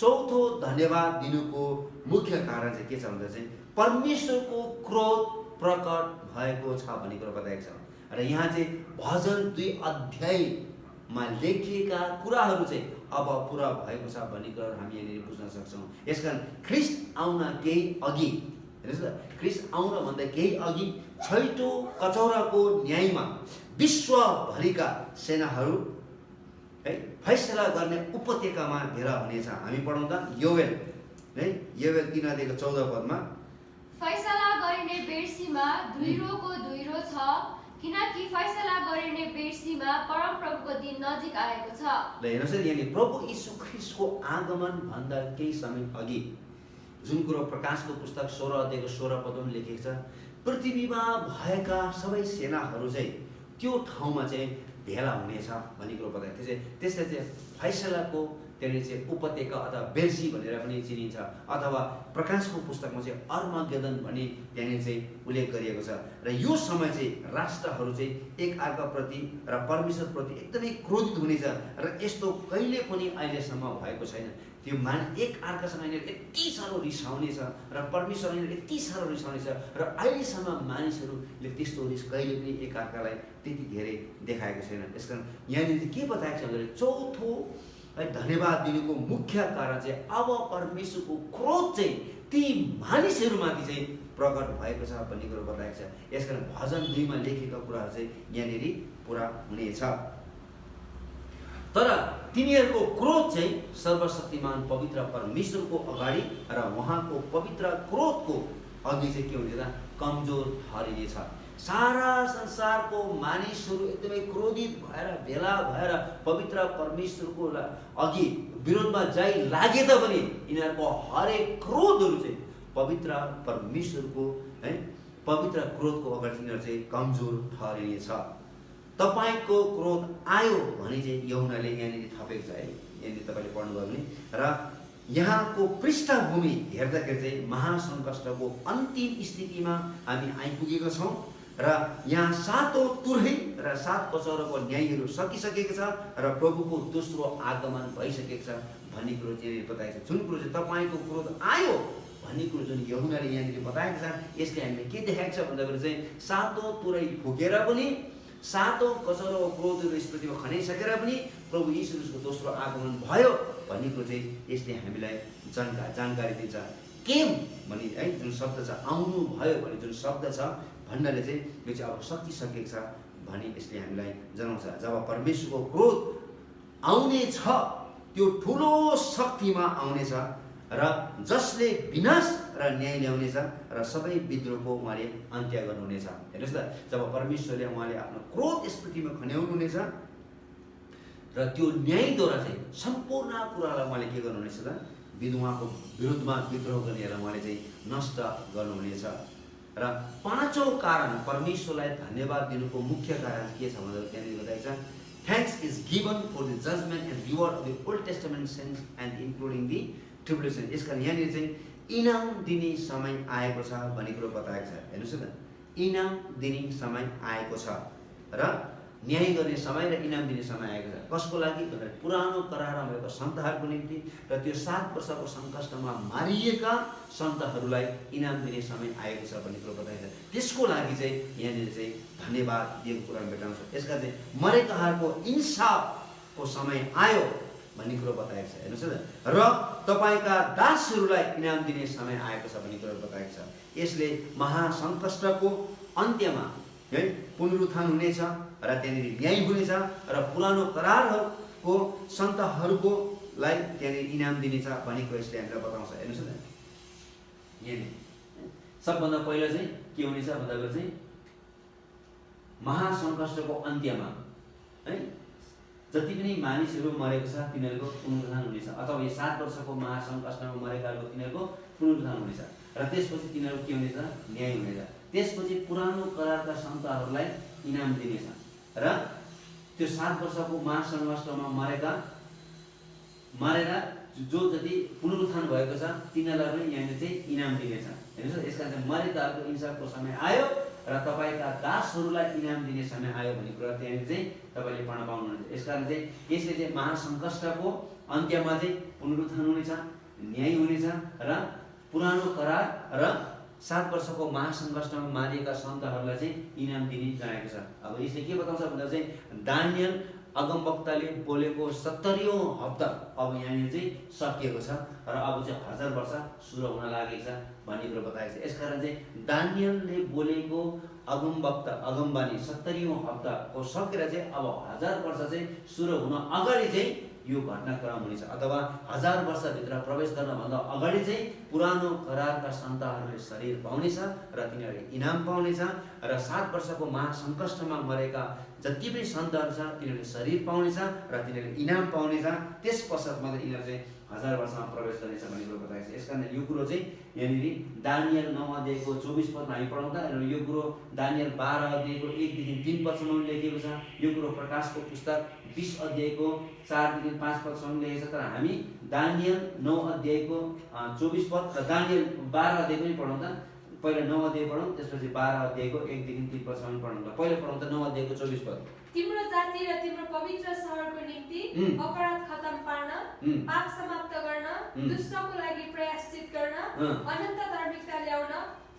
चौथो धन्यवाद दिनुको मुख्य कारण चाहिँ के छ भन्दा चाहिँ परमेश्वरको क्रोध प्रकट भएको छ भन्ने कुरो बताएको छ र यहाँ चाहिँ भजन 2 अध्यायमा लेखिएका कुराहरू चाहिँ अब पुरा भएको छ भन्ने कुराहरू हामी यहाँनिर बुझ्न सक्छौँ। यसकारण ख्रिस्ट आउन केही अघि, हेर्नुहोस् न, ख्रिस्ट आउन भन्दा केही अघि छैटौँ कचौराको न्यायमा विश्वभरिका सेनाहरू है फैसला गर्ने उपत्यकामा भेला हुनेछ। हामी पढौँ त योवेल है, योवेल 3:14 फैसला गरिने बेर्सीमा धुइरोको धुइरो छ, किनकि फैसला गरिने बेर्सीमा परमप्रभुको दिन नजिक आएको छ। ल हेर्नुहोस् है, यहाँनिर प्रभु यीशु ख्रिस्टको आगमन भन्दा केही समय अघि जुन कुरो प्रकाशको पुस्तक 16:16 लेखेको छ, पृथ्वीमा भएका सबै सेनाहरू चाहिँ त्यो ठाउँमा चाहिँ भेला हुनेछ भन्ने कुरो बताएको थियो। त्यसलाई चाहिँ फैसलाको त्यहाँनिर चाहिँ उपत्यका अथवा बेर्सी भनेर पनि चिनिन्छ, अथवा प्रकाशको पुस्तकमा चाहिँ अर्मागेदन भन्ने त्यहाँनिर चाहिँ उल्लेख गरिएको छ। र यो समय चाहिँ राष्ट्रहरू चाहिँ एक अर्काप्रति र परमेश्वरप्रति एकदमै क्रोधित हुनेछ र यस्तो कहिले पनि अहिलेसम्म भएको छैन। त्यो एक अर्कासँग यिनीहरू यति साह्रो रिसाउनेछ र परमेश्वर यिनीहरू यति साह्रो रिसाउनेछ र अहिलेसम्म मानिसहरूले त्यस्तो रिस कहिले पनि एक अर्कालाई त्यति धेरै देखाएको छैन। यसकारण यहाँनिर चाहिँ के बताएको छ भने चौथो है धन्यवाद दिनुको मुख्य कारण चाहिँ अब परमेश्वरको क्रोध चाहिँ ती मानिसहरूमाथि चाहिँ प्रकट भएको छ भन्ने कुरो बताएको छ। यसकारण भजन 2 मा लेखेका कुराहरू चाहिँ यहाँनिर पुरा हुनेछ। तर तिनीहरूको क्रोध चाहिँ सर्वशक्तिमान पवित्र परमेश्वरको अगाडि र उहाँको पवित्र क्रोधको अघि चाहिँ के हुनेछ, कमजोर ठहरिनेछ। सारा संसारको मानिसहरू एकदमै क्रोधित भएर भेला भएर पवित्र परमेश्वरको अघि विरोधमा जाइ लागे तापनि यिनीहरूको हरेक क्रोधहरू चाहिँ पवित्र परमेश्वरको है पवित्र क्रोधको अगाडि यिनीहरू चाहिँ कमजोर ठहरिनेछ। तपाईको क्रोध आयो भने चाहिँ यूहन्नाले यहाँनिर थपेको छ है, यहाँनिर तपाईँले पढ्नुभयो भने। र यहाँको पृष्ठभूमि हेर्दाखेरि चाहिँ महासङ्कष्टको अन्तिम स्थितिमा हामी आइपुगेका छौँ र यहाँ सातौं तुरही र सात कचौराको न्यायहरू सकिसकेको छ र प्रभुको दोस्रो आगमन भइसकेको छ भन्ने कुरो चाहिँ बताएको छ। जुन कुरो चाहिँ तपाईँको क्रोध आयो भन्ने कुरो जुन यूहन्नाले यहाँनिर बताएको छ, यसले हामीले के देखाएको छ भन्दाखेरि चाहिँ सातौं तुरही फुकेर पनि सातौं कचौराको क्रोधहरू स्मृतिमा खनाइसकेर पनि प्रभु यीशुको दोस्रो आगमन भयो भन्ने कुरो चाहिँ यसले हामीलाई जानकारी दिन्छ। केम भन्ने है जुन शब्द छ, आउनु भयो भन्ने जुन शब्द छ भन्नाले चाहिँ यो चाहिँ अब सकिसकेको छ भनी यसले हामीलाई जनाउँछ। जब परमेश्वरको क्रोध आउने छ त्यो ठुलो शक्तिमा आउनेछ र जसले विनाश र न्याय ल्याउनेछ र सबै विद्रोहको उहाँले अन्त्य गर्नुहुनेछ। हेर्नुहोस् त, जब परमेश्वरले उहाँले आफ्नो क्रोध यस पृथ्वीमा खन्याउनुहुनेछ र त्यो न्यायद्वारा चाहिँ सम्पूर्ण कुरालाई उहाँले के गर्नुहुनेछ त, उहाँको विरुद्धमा विद्रोह गर्नेहरूलाई उहाँले चाहिँ नष्ट गर्नुहुनेछ। र पाँचौं कारण परमेश्वरलाई धन्यवाद दिनुको मुख्य कारण के छ भन्दा त्यहाँनिर बताएको छ, thanks is given for the judgement and reward of the Old Testament sense and including the tribulation. यसका यहाँनिर चाहिँ इनाम दिने समय आएको छ भन्ने कुरो बताएको छ। हेर्नुहोस् न, इनाम दिने समय आएको छ र न्याय गर्ने समय र इनाम दिने समय आएको छ। कसको लागि भन्दा पुरानो करारमा भएको सन्तहरूको निम्ति र त्यो 7 वर्षको सङ्कष्टमा मारिएका सन्तहरूलाई इनाम दिने समय आएको छ भन्ने कुरो बताएको छ। त्यसको लागि चाहिँ यहाँनिर चाहिँ धन्यवाद दिएको कुरा भेटाउँछ। यसका चाहिँ मरेकाहरूको इन्साफको समय आयो भन्ने कुरो बताएको छ। हेर्नुहोस् न, र तपाईँका दासहरूलाई इनाम दिने समय आएको छ भन्ने कुरो बताएको छ। यसले महासङ्कष्टको अन्त्यमा है पुनरुत्थान हुनेछ र त्यहाँनिर न्याय हुनेछ र पुरानो करारहरूको सन्तहरूको लाई त्यहाँनिर इनाम दिनेछ भन्ने कुरो यसले हामीलाई बताउँछ। हेर्नुहोस् न, यहाँनिर सबभन्दा पहिला चाहिँ के हुनेछ भन्दाखेरि चाहिँ महासङ्कष्टको अन्त्यमा है जति पनि मानिसहरू मरेको छ तिनीहरूको पुनरुत्थान हुनेछ, अथवा यो 7 वर्षको महासङ्कष्टमा मरेकाहरूको तिनीहरूको पुनरुत्थान हुनेछ र त्यसपछि तिनीहरू के हुनेछ, न्याय हुनेछ। त्यसपछि पुरानो करारका सन्तहरूलाई इनाम दिनेछ र त्यो 7 वर्षको महासङ्कष्टमा मरेर जो जति पुनरुत्थान भएको छ तिनीहरूलाई पनि यहाँनिर चाहिँ इनाम दिनेछ। हेर्नुहोस्, यसका चाहिँ मरेकाहरूको इन्साफको समय आयो र तपाईँका दासहरूलाई इनाम दिने समय आयो भन्ने कुरा त्यहाँनिर चाहिँ तपाईँले पढ्न पाउनुहुन्छ। यसकारण चाहिँ यसले चाहिँ महासङ्कष्टको अन्त्यमा चाहिँ पुनरुत्थान हुनेछ, न्याय हुनेछ र पुरानो करार र 7 वर्षको महासङ्कष्टमा मारिएका सन्तहरूलाई चाहिँ इनाम दिने जनाएको छ। अब यसले के बताउँछ भन्दा चाहिँ दानियल अगमवक्ताले बोलेको 70औं हप्ता अब यहाँनिर चाहिँ सकिएको छ र अब चाहिँ 1000 वर्ष सुरु हुन लागेको छ भन्ने कुरो बताएको छ। यसकारण चाहिँ दानियलले बोलेको अगमबानी 70औं हप्ताको सकेर चाहिँ अब 1000 वर्ष चाहिँ सुरु हुन अगाडि चाहिँ यो घटनाक्रम हुनेछ, अथवा 1000 वर्षभित्र प्रवेश गर्नभन्दा अगाडि चाहिँ पुरानो करारका सन्तहरूले शरीर पाउनेछ र तिनीहरूले इनाम पाउनेछ र 7 वर्षको महासङ्कष्टमा मरेका जति पनि सन्तहरू छ तिनीहरूले शरीर पाउनेछ र तिनीहरूले इनाम पाउनेछ। त्यस पश्चात मात्रै यिनीहरू चाहिँ 1000 वर्षमा प्रवेश गर्नेछ भन्ने कुरो बताएको छ। यसकारण यो कुरो चाहिँ यहाँनिर दानियल 9 अध्यायको 24 पदमा हामी पढाउँदा यो कुरो दानियल 12 अध्यायको 1 देखि 3 पदसम्म लेखिएको छ। यो कुरो प्रकाशको पुस्तक 20 अध्यायको 4 देखि 5 पदसम्म लेखेको छ। तर हामी दानियल 9 अध्यायको 24 पद र दानियल 12 अध्याय पनि पढाउँदा पहिला 9 अध्याय पढौँ, त्यसपछि 12 अध्यायको 1 देखि 3 पदसम्म पढाउँदा पहिला पढाउँदा 9 अध्यायको 24 पद। तिम्रो जाति र तिम्रो पवित्र सहरको निम्ति अपराध खतम पार्न, पाप समाप्त गर्न, दुष्टको लागि प्रायश्चित गर्न, अनन्त धार्मिकता ल्याउन,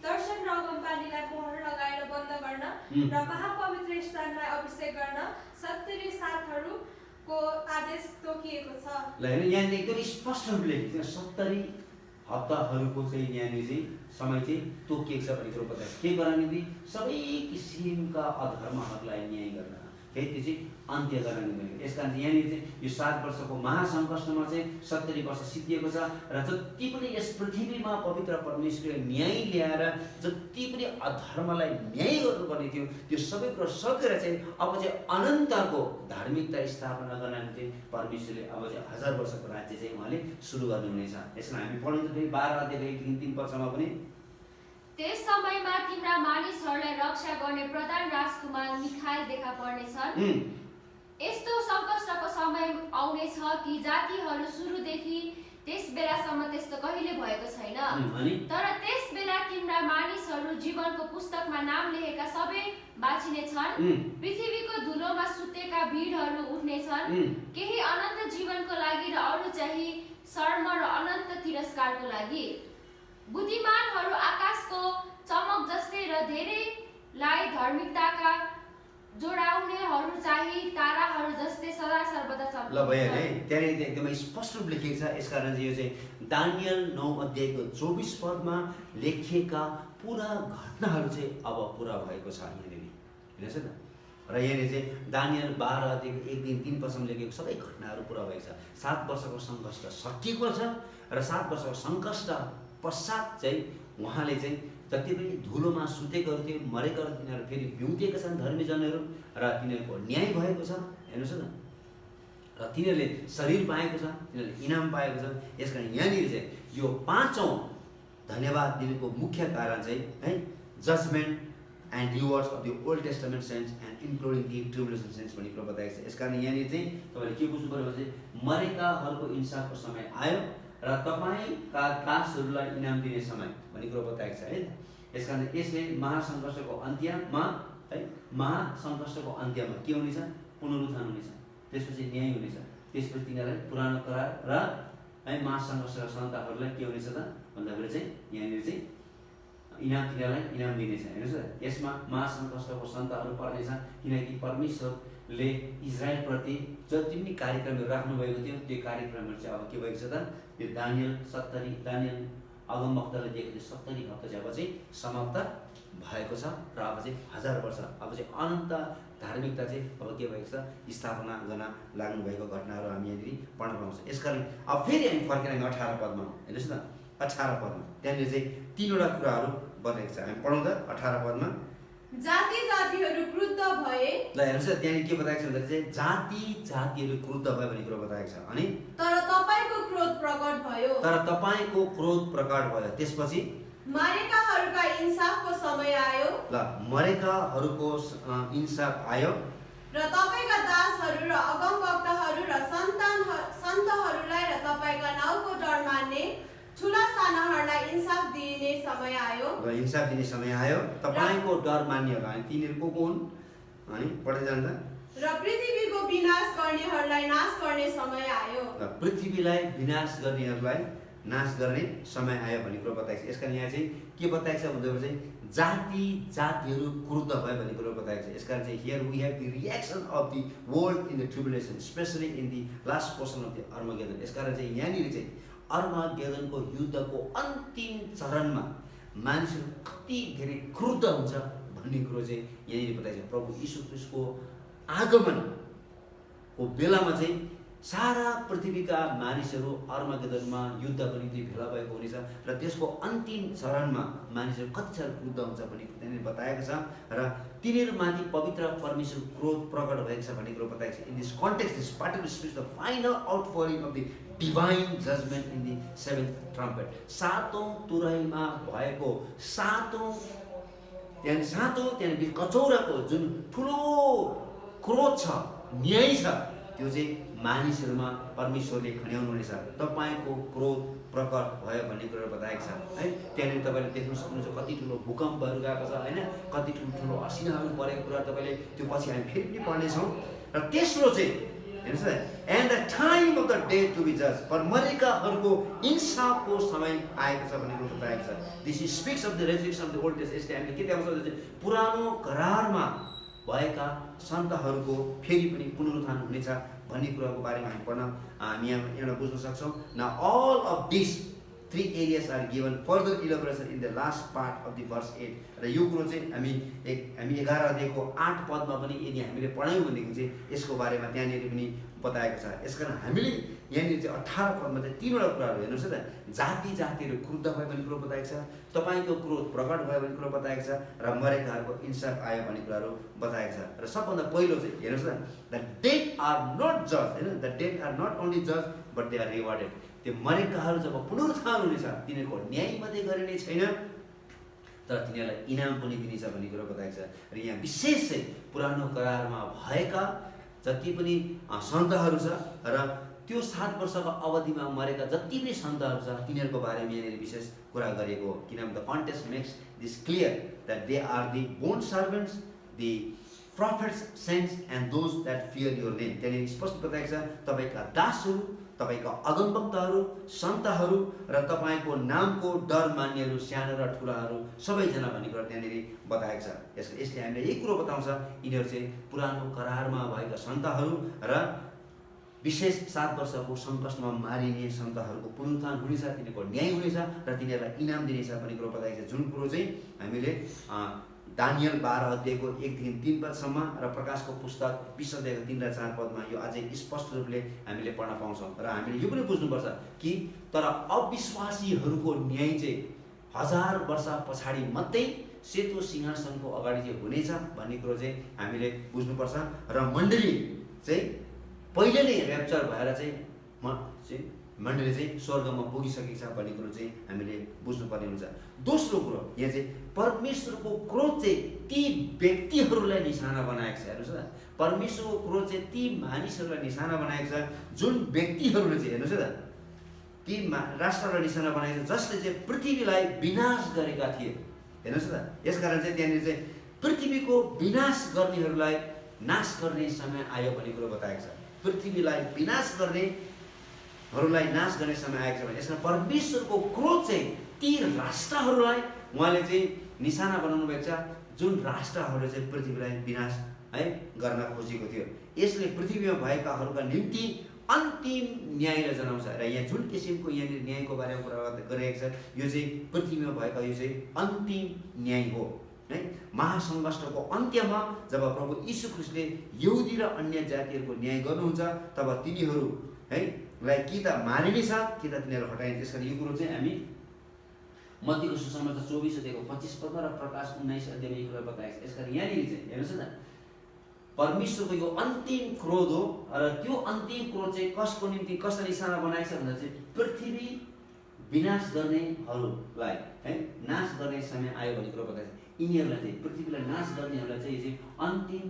दर्शन र अगमबानीलाई मोहर लगाएर बन्द गर्न र महापवित्र स्थानलाई अभिषेक गर्न 70 साथहरूको आदेश तोकिएको छ। ल हेर्नु, यहाँ एकदम स्पष्ट रूपले लेखेको छ 70 हप्ताहरूको चाहिँ यहाँनिर चाहिँ समय चाहिँ तोकिएको छ भन्ने कुरो बताएको छ। के गर्न निम्ति? सबै किसिमका अधर्महरूलाई न्याय गर्न, त्यो चाहिँ अन्त्य गर्न निम्ति। यसकारण चाहिँ यहाँनिर चाहिँ यो 7 वर्षको महासङ्कष्टमा चाहिँ 70 वर्ष सिद्धिएको छ र जति पनि यस पृथ्वीमा पवित्र परमेश्वरले न्याय ल्याएर जति पनि अधर्मलाई न्याय गर्नुपर्ने थियो त्यो सबै कुरा सकेर चाहिँ अब चाहिँ अनन्तको धार्मिकता स्थापना गर्न निम्ति परमेश्वरले अब चाहिँ 1000 वर्षको राज्य चाहिँ उहाँले सुरु गर्नुहुनेछ। यसमा हामी पढ्नु फेरि 12 अध्यायको 1-3 पदसम्म पनि त्यस समयमा तिम्रा मानिसहरूलाई रक्षा गर्ने प्रधान राजकुमार मिखाएल देखा पर्नेछन्। यस्तो सङ्कष्टको समय आउनेछ कि जातिहरू सुरुदेखि त्यस बेलासम्म त्यस्तो कहिले भएको छैन। तर त्यस बेला तिम्रा मानिसहरू जीवनको पुस्तकमा नाम लेखेका सबै बाँचिनेछन्। पृथ्वीको धुलोमा सुतेका भिडहरू उठ्नेछन्, केही अनन्त जीवनको लागि र अरू चाहिँ शर्म र अनन्त तिरस्कारको लागि। बुद्धिमानहरू आकाशको चमक जस्तै र धेरैलाई धार्मिकताका जोडाउनेहरू चाहिँ ताराहरू जस्तै सदा सर्वदा चम्कन्छ। ल भयो है, त्यहाँनिर एकदमै स्पष्ट रूप लेखिएको छ। यसकारण चाहिँ यो चाहिँ दानियल 9 अध्यायको 24 पदमा लेखिएका पुरा घटनाहरू चाहिँ अब पुरा भएको छ यहाँनिर, हेर्नुहोस् न। र यहाँनिर चाहिँ दानियल 12 अध्यायको 1-3 पदसम्म लेखेको सबै घटनाहरू पुरा भएको छ। 7 वर्षको सङ्कष्ट सकिएको छ र 7 वर्षको सङ्कष्ट पश्चात चाहिँ उहाँले चाहिँ जति पनि धुलोमा सुतेकोहरू थियो, मरेकोहरू तिनीहरू फेरि बिउतिएका छन् धर्मीजनहरू र तिनीहरूको न्याय भएको छ, हेर्नुहोस् न। र तिनीहरूले शरीर पाएको छ, तिनीहरूले इनाम पाएको छ। यसकारण यहाँनिर चाहिँ यो 5औं धन्यवाद दिनुको मुख्य कारण चाहिँ है judgement and rewards of the Old Testament sense and including the tribulation sense भन्ने कुरा बताएको छ। यसकारण यहाँनिर चाहिँ तपाईँले के बुझ्नु पर्यो भने चाहिँ मरेकाहरूको इन्साफको समय आयो र तपाईँका दासहरूलाई इनाम दिने समय भन्ने कुरो बताएको छ है। यसकारण यसले महासङ्कष्टको अन्त्यमा है महासङ्कष्टको अन्त्यमा के हुनेछ? पुनरुत्थान हुनेछ, त्यसपछि न्याय हुनेछ, त्यसपछि तिनीहरूलाई पुरानो करार र है महासङ्कष्टका सन्तानहरूलाई के हुनेछ त भन्दाखेरि चाहिँ यहाँनिर चाहिँ इनाम तिनीहरूलाई इनाम दिनेछ। हेर्नुहोस् न, यसमा महासङ्कष्टको सन्तानहरू पर्नेछ किनकि परमेश्वरले इजरायलप्रति जति पनि कार्यक्रमहरू राख्नुभएको थियो त्यो कार्यक्रमहरू चाहिँ अब के भएको छ त? यो दानियल अगमवक्ताले दिएको त्यो 70 हप्ता चाहिँ अब चाहिँ समाप्त भएको छ र अब चाहिँ 1000 वर्ष अब चाहिँ अनन्त धार्मिकता चाहिँ अब के भएको छ? स्थापना गर्न लाग्नुभएको घटनाहरू हामी यहाँनिर पढ्न पाउँछ। यसकारण अब फेरि हामी फर्केर 18 पदमा हेर्नुहोस् न, 18 पदमा त्यहाँनिर चाहिँ 3वटा कुराहरू बताएको छ। हामी पढौँ त 18 पदमा। जाति जातिहरू क्रुद्ध भए। ल हेर्नुहोस् न, त्यहाँनिर के बताएको छ भन्दाखेरि चाहिँ जाति जातिहरू क्रुद्ध भयो भन्ने कुरा बताएको छ। अनि तर तपाईँको क्रोध प्रकट भयो। तर तपाईँको क्रोध प्रकट भयो। त्यसपछि मरेकाहरूका इन्साफको समय आयो। ल मरेकाहरूको इन्साफ आयो र तपाईँका दासहरू र अगमवक्ताहरू र सन्तहरूलाई र तपाईँका नाउँको डर मान्ने ठुला सानाहरूलाई इन्साफ दिने समय आयो। र इन्साफ दिने समय आयो। तपाईँको डर मान्नेहरू अनि तिनीहरूको को हुन्? अनि पढ्दै जान्छ। र पृथ्वीको विनाश गर्नेहरूलाई नाश गर्ने समय आयो। र पृथ्वीलाई विनाश गर्नेहरूलाई नाश गर्ने समय आयो भन्ने कुरा बताएको छ। यसकारण यहाँ चाहिँ के बताएको छ भन्दाखेरि चाहिँ जाति जातिहरू क्रुद्ध भयो भन्ने कुरा बताएको छ। यसकारण चाहिँ here we have the reaction of the world in the tribulation specially in the last portion of the Armageddon. यसकारण चाहिँ यहाँनिर चाहिँ अर्मागेदनको युद्धको अन्तिम चरणमा मानिसहरू कति धेरै क्रुद्ध हुन्छ भन्ने कुरो चाहिँ यहाँनिर बताएको छ। प्रभु यीशु ख्रीष्टको आगमनको बेलामा चाहिँ सारा पृथ्वीका मानिसहरू अर्मागेदनमा युद्धको निम्ति भेला भएको हुनेछ र त्यसको अन्तिम चरणमा मानिसहरू कति साह्रो क्रुद्ध हुन्छ भन्ने त्यहाँनिर बताएको छ र तिनीहरूमाथि पवित्र परमेश्वर क्रोध प्रकट भएको छ भन्ने कुरो बताएको छ। In this context this particular speech the final outpouring of the divine judgement in the 7th trumpet. 7औं तुरैमा भएको 7औं त्यहाँनिर कचौराको जुन ठुलो क्रोध छ, न्याय छ, त्यो चाहिँ मानिसहरूमा परमेश्वरले खन्याउनु हुनेछ। तपाईँको क्रोध प्रकट भयो भन्ने कुरा बताएको छ है। त्यहाँनिर तपाईँले देख्न सक्नुहुन्छ कति ठुलो भूकम्पहरू गएको छ होइन, कति ठुलो असिनाहरू परेको कुरा तपाईँले त्यो पछि हामी फेरि पनि पढ्नेछौँ। र तेस्रो चाहिँ हेर्नुहोस् न, and the time of the dead to be जज, पर मरेकाहरूको इन्साफको समय आएको छ भन्ने कुरो बताएको छ। This speaks of the resurrection of the Old Testament. यसले हामीले के देखाउँछ भने पुरानो करारमा भएका सन्तहरूको फेरि पनि पुनरुत्थान हुनेछ भन्ने कुराको बारेमा हामी यहाँ एउटा बुझ्न सक्छौँ। न all of this 3 areas are given further elaboration in the last part of the verse 8. र यो कुरो चाहिँ हामी 11 अध्यायको 8 पदमा पनि यदि हामीले पढ्यौँ भनेदेखि चाहिँ यसको बारेमा त्यहाँनिर पनि बताएको छ। यसकारण हामीले यहाँनिर चाहिँ 18 पदमा चाहिँ 3वटा कुराहरू हेर्नुहोस् है त। जाति जातिहरू क्रुद्ध भयो भन्ने कुरो बताएको छ, तपाईँको क्रोध प्रकट भयो भन्ने कुरो बताएको छ, र मरेकाहरूको इन्साफ आयो भन्ने कुराहरू बताएको छ। र सबभन्दा पहिलो चाहिँ हेर्नुहोस् न, द डेड आर नट जज, होइन, the dead are not only जज बट दे आर रिवार्डेड। त्यो मरेकाहरू जब पुनरुत्थान हुनेछ तिनीहरूको न्याय मात्रै गरिने छैन तर तिनीहरूलाई इनाम पनि दिनेछ भन्ने कुरो बताएको छ। र यहाँ विशेष चाहिँ पुरानो करारमा भएका जति पनि सन्तहरू छ र त्यो 7 वर्षको अवधिमा मरेका जति पनि सन्तहरू छ तिनीहरूको बारेमा यहाँनिर विशेष कुरा गरेको हो। किनभने the context makes this clear that they are the bond servants, the prophets, saints and those that fear your name. त्यहाँनिर स्पष्ट बताएको छ तपाईँका दासहरू, तपाईँका अगमवक्ताहरू, सन्तहरू र तपाईँको नामको डर मान्नेहरू, सानो र ठुलाहरू सबैजना भन्ने कुरा त्यहाँनिर बताएको छ। यसले हामीले यही कुरो बताउँछ यिनीहरू चाहिँ पुरानो करारमा भएका सन्तहरू र विशेष 7 वर्षको सङ्कटमा मारिने सन्तहरूको पुनरुत्थान हुनेछ, तिनीहरूको न्याय हुनेछ र तिनीहरूलाई इनाम दिनेछ भन्ने कुरो बताएको छ। जुन कुरो चाहिँ हामीले दानियल 12 अध्यायको 1 देखि 3 पदसम्म र प्रकाशको पुस्तक 20 अध्यायको 3 र 4 पदमा यो अझै स्पष्ट रूपले हामीले पढ्न पाउँछौँ। र हामीले यो पनि बुझ्नुपर्छ कि तर अविश्वासीहरूको न्याय चाहिँ 1000 वर्ष पछाडि मात्रै सेतो सिंहासनको अगाडि चाहिँ हुनेछ भन्ने कुरो चाहिँ हामीले बुझ्नुपर्छ। र मण्डली चाहिँ पहिले नै र्याप्चर भएर चाहिँ मण्डली चाहिँ स्वर्गमा पुगिसकेको छ भन्ने कुरो चाहिँ हामीले बुझ्नुपर्ने हुन्छ। दोस्रो कुरो यहाँ चाहिँ परमेश्वरको क्रोध चाहिँ ती व्यक्तिहरूलाई निशाना बनाएको छ। हेर्नुहोस् न, परमेश्वरको क्रोध चाहिँ ती मानिसहरूलाई निशाना बनाएको छ जुन व्यक्तिहरूले चाहिँ हेर्नुहोस् न ती राष्ट्रलाई निशाना बनाएको छ जसले चाहिँ पृथ्वीलाई विनाश गरेका थिए। हेर्नुहोस् न, यसकारण चाहिँ त्यहाँनिर चाहिँ पृथ्वीको विनाश गर्नेहरूलाई नाश गर्ने समय आयो भन्ने कुरो बताएको छ। पृथ्वीलाई विनाश गर्नेहरूलाई नाश गर्ने समय आएको छ भने यसमा परमेश्वरको क्रोध चाहिँ ती राष्ट्रहरूलाई उहाँले चाहिँ निशाना बनाउनु भएको छ जुन राष्ट्रहरूले चाहिँ पृथ्वीलाई विनाश गर्न खोजेको थियो। यसले पृथ्वीमा भएकाहरूका निम्ति अन्तिम न्यायलाई जनाउँछ। र यहाँ जुन किसिमको यहाँनिर न्यायको बारेमा कुरा गरिएको छ यो चाहिँ पृथ्वीमा भएका यो चाहिँ अन्तिम न्याय हो है। महासङ्घर्षको अन्त्यमा जब प्रभु यीशु ख्रीष्टले यहुदी र अन्य जातिहरूको न्याय गर्नुहुन्छ तब तिनीहरू है लाई कि त मारिनेछ कि त तिनीहरू हटाइन्छ। त्यसकारण यो कुरो चाहिँ हामी मत्तीको सुसमाचार 24 अध्यायको 25 पदमा र प्रकाश 19 अध्यायमा यो कुरा बताएको छ। यसकारण यहाँनिर चाहिँ हेर्नुहोस् न, परमेश्वरको यो अन्तिम क्रोध हो र त्यो अन्तिम क्रोध चाहिँ कसको निम्ति कसलाई निशाना बनाएको छ भन्दा चाहिँ पृथ्वी विनाश गर्नेहरूलाई है नाश गर्ने समय आयो भन्ने कुरो बताएको छ। यिनीहरूलाई चाहिँ पृथ्वीलाई नाश गर्नेहरूलाई चाहिँ यो चाहिँ अन्तिम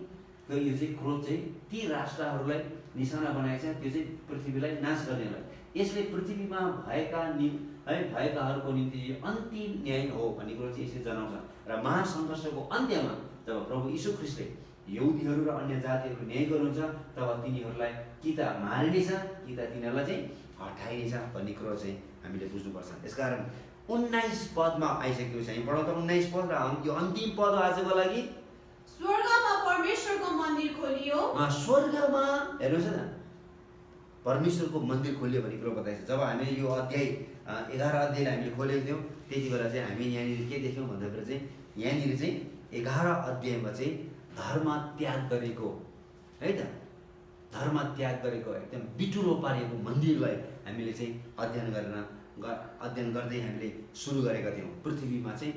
यो चाहिँ क्रोध चाहिँ ती राष्ट्रहरूलाई निशाना बनाएको छ, त्यो चाहिँ पृथ्वीलाई नाश गर्नेहरूलाई। यसले पृथ्वीमा भएकाहरूको निम्ति अन्तिम न्याय हो भन्ने कुरो चाहिँ यसले जनाउँछ। र महासङ्घर्षको अन्त्यमा जब प्रभु यीशु ख्रीष्टले यहुदीहरू र अन्य जातिहरूको न्याय गर्नुहुन्छ तब तिनीहरूलाई कि त मारिनेछ कि त तिनीहरूलाई चाहिँ हटाइनेछ भन्ने कुरो चाहिँ हामीले बुझ्नुपर्छ। यसकारण 19 पदमा आइसकेको छ। यहाँ पढौँ त 19 पद र यो अन्तिम पद हो आजको लागि। स्वर्गमा परमेश्वरको मन्दिर खोलियो। स्वर्गमा हेर्नुहोस् न परमेश्वरको मन्दिर खोलियो भन्ने कुरो बताएको छ। जब हामीले यो अध्याय 11 अध्यायलाई हामीले खोलेको थियौँ त्यति बेला चाहिँ हामी यहाँनिर के देख्यौँ भन्दाखेरि चाहिँ यहाँनिर चाहिँ 11 अध्यायमा चाहिँ धर्म त्याग गरेको है त, धर्म त्याग गरेको एकदम बिटुलो पारिएको मन्दिरलाई हामीले चाहिँ अध्ययन गर्दै हामीले सुरु गरेका थियौँ। पृथ्वीमा चाहिँ